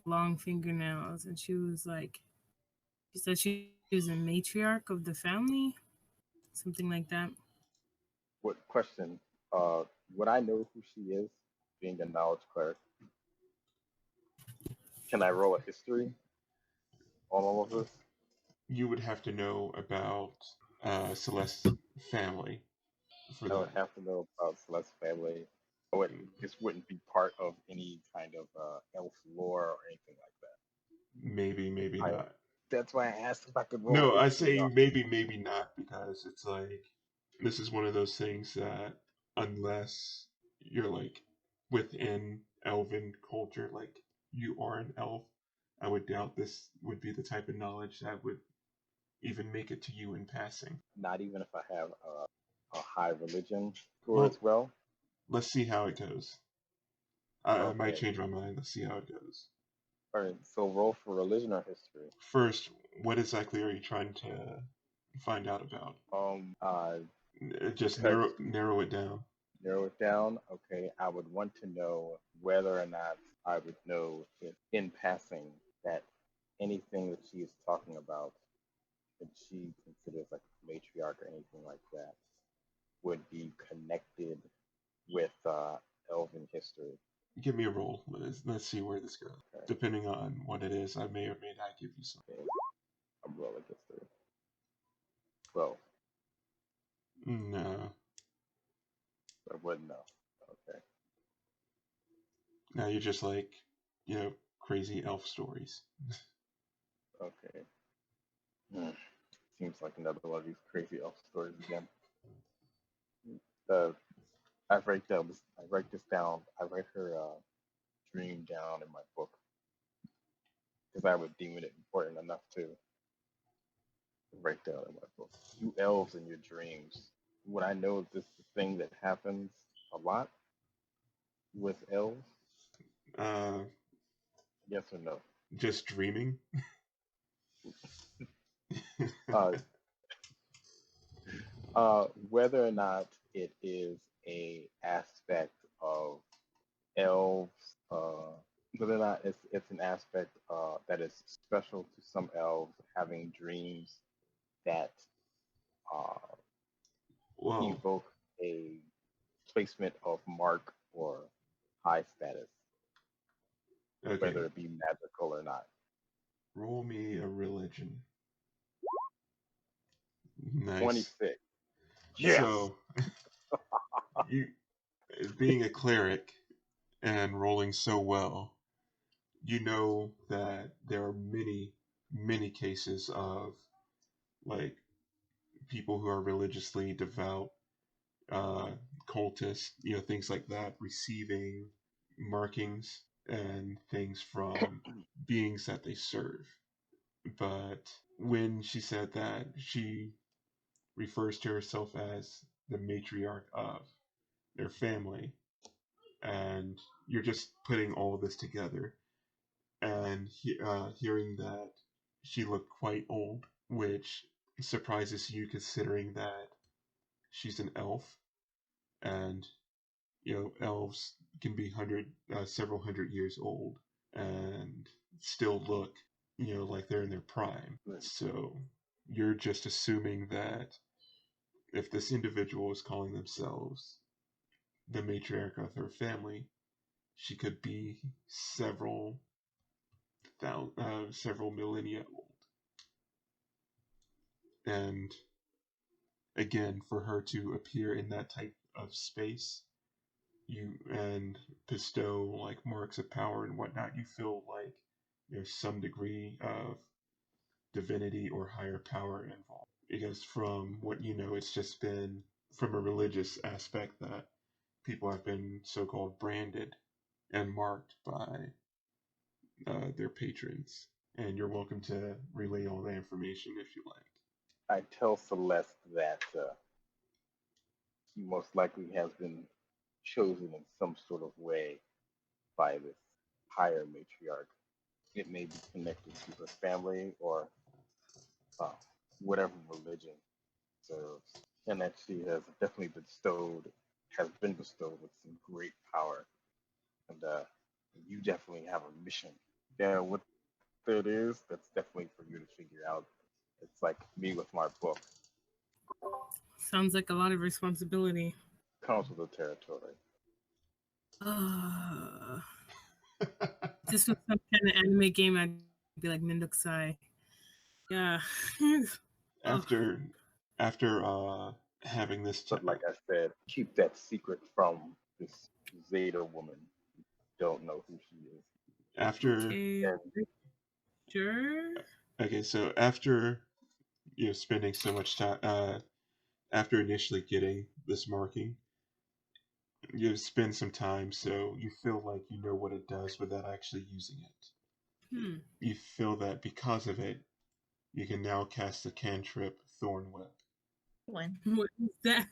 long fingernails. And she said she was a matriarch of the family, something like that. What question? Would I know who she is, being a knowledge cleric? Can I roll a history on all of this? You would have to know about Celeste's family for I would that. have to know about Celeste's family. This wouldn't be part of any kind of elf lore or anything like that. Maybe not. That's why I asked if I could roll No, I history say on. maybe not, because it's like this is one of those things that unless you're like within elven culture, like you are an elf, I would doubt this would be the type of knowledge that would even make it to you in passing. Not even if I have a high religion score Well, as well. let's see how it goes. I might Okay. change my mind. Let's see how it goes. All right. So roll for religion or history. First, what exactly are you trying to find out about? Just Because narrow it down. narrow it down. Okay. I would want to know whether or not I would know if, in passing, that anything that she is talking about, that she considers like a matriarch or anything like that, would be connected with elven history. Give me a roll. Let's see where this goes. Okay. Depending on what it is, I may or may not give you some. Okay. I'm rolling history. 12. No. I wouldn't know. Okay. Now you're just like, crazy elf stories. Okay. Seems like another one of these crazy elf stories again. I write this down. I write her dream down in my book because I would deem it important enough to write down in my book. You elves in your dreams. Would I know this is the thing that happens a lot with elves? Uh, Yes or no? just dreaming. Uh, whether or not it is a aspect of elves, whether or not it's an aspect that is special to some elves having dreams that uh, Well, evoke a placement of mark or high status, okay. whether it be magical or not. Roll me a religion. Nice. 26. Yes. So, you being a cleric and rolling so well, you know that there are many cases of like people who are religiously devout, uh, cultists, things like that, receiving markings and things from beings that they serve. But when she said that, she refers to herself as the matriarch of their family, and you're just putting all of this together and hearing that she looked quite old, which surprises you considering that she's an elf, and elves can be several hundred years old and still look, like they're in their prime. So you're just assuming that if this individual is calling themselves the matriarch of her family, she could be several millennia old. And again, for her to appear in that type of space, and bestow like marks of power and whatnot, you feel like there's some degree of divinity or higher power involved. Because from what you know, it's just been from a religious aspect that people have been so-called branded and marked by their patrons. And you're welcome to relay all that information if you like. I tell Celeste that he most likely has been chosen in some sort of way by this higher matriarch. It may be connected to her family or uh, whatever religion serves, and that she has definitely been bestowed with some great power. And you definitely have a mission. Yeah, what it is, that's definitely for you to figure out. It's like me with my book. Sounds like a lot of responsibility. Comes with the territory. This was some kind of anime game, I'd be like Mindokusai. Yeah. after having this But like I said, keep that secret from this Zaida woman. You don't know who she is. after Okay. Sure. Okay, so after spending so much time after initially getting this marking, you spend some time so you feel like you know what it does without actually using it. You feel that because of it, you can now cast the cantrip Thorn Whip. When? What is that?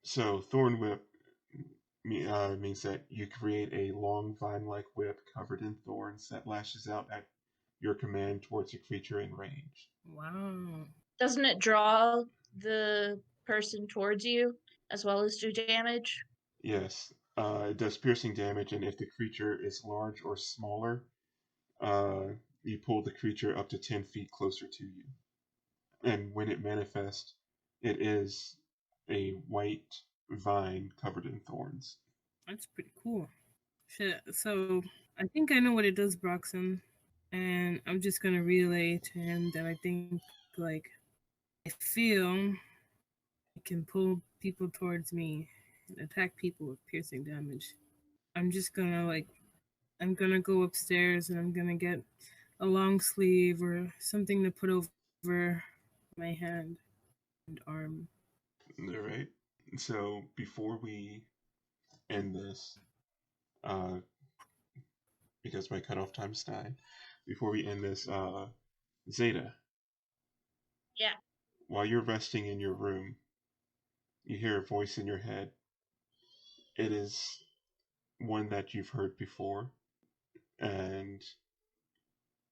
So Thorn Whip means that you create a long vine-like whip covered in thorns that lashes out at your command towards a creature in range. Wow. Doesn't it draw the person towards you as well as do damage? Yes, it does piercing damage, and if the creature is large or smaller, you pull the creature up to 10 feet closer to you. And when it manifests, it is a white vine covered in thorns. That's pretty cool. Shit. So I think I know what it does, Broxim. And I'm just gonna relay to him that I think like I feel I can pull people towards me and attack people with piercing damage. I'm just gonna I'm gonna go upstairs and I'm gonna get a long sleeve or something to put over my hand and arm. All right. So before we end this, because my cutoff time's 9, before we end this, Zeta. Yeah. While you're resting in your room, you hear a voice in your head. It is one that you've heard before, and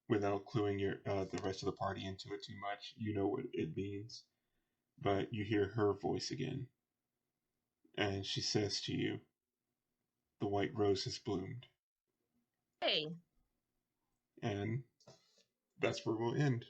without cluing the rest of the party into it too much, you know what it means. But you hear her voice again, and she says to you, "The white rose has bloomed." Hey. And that's where we'll end.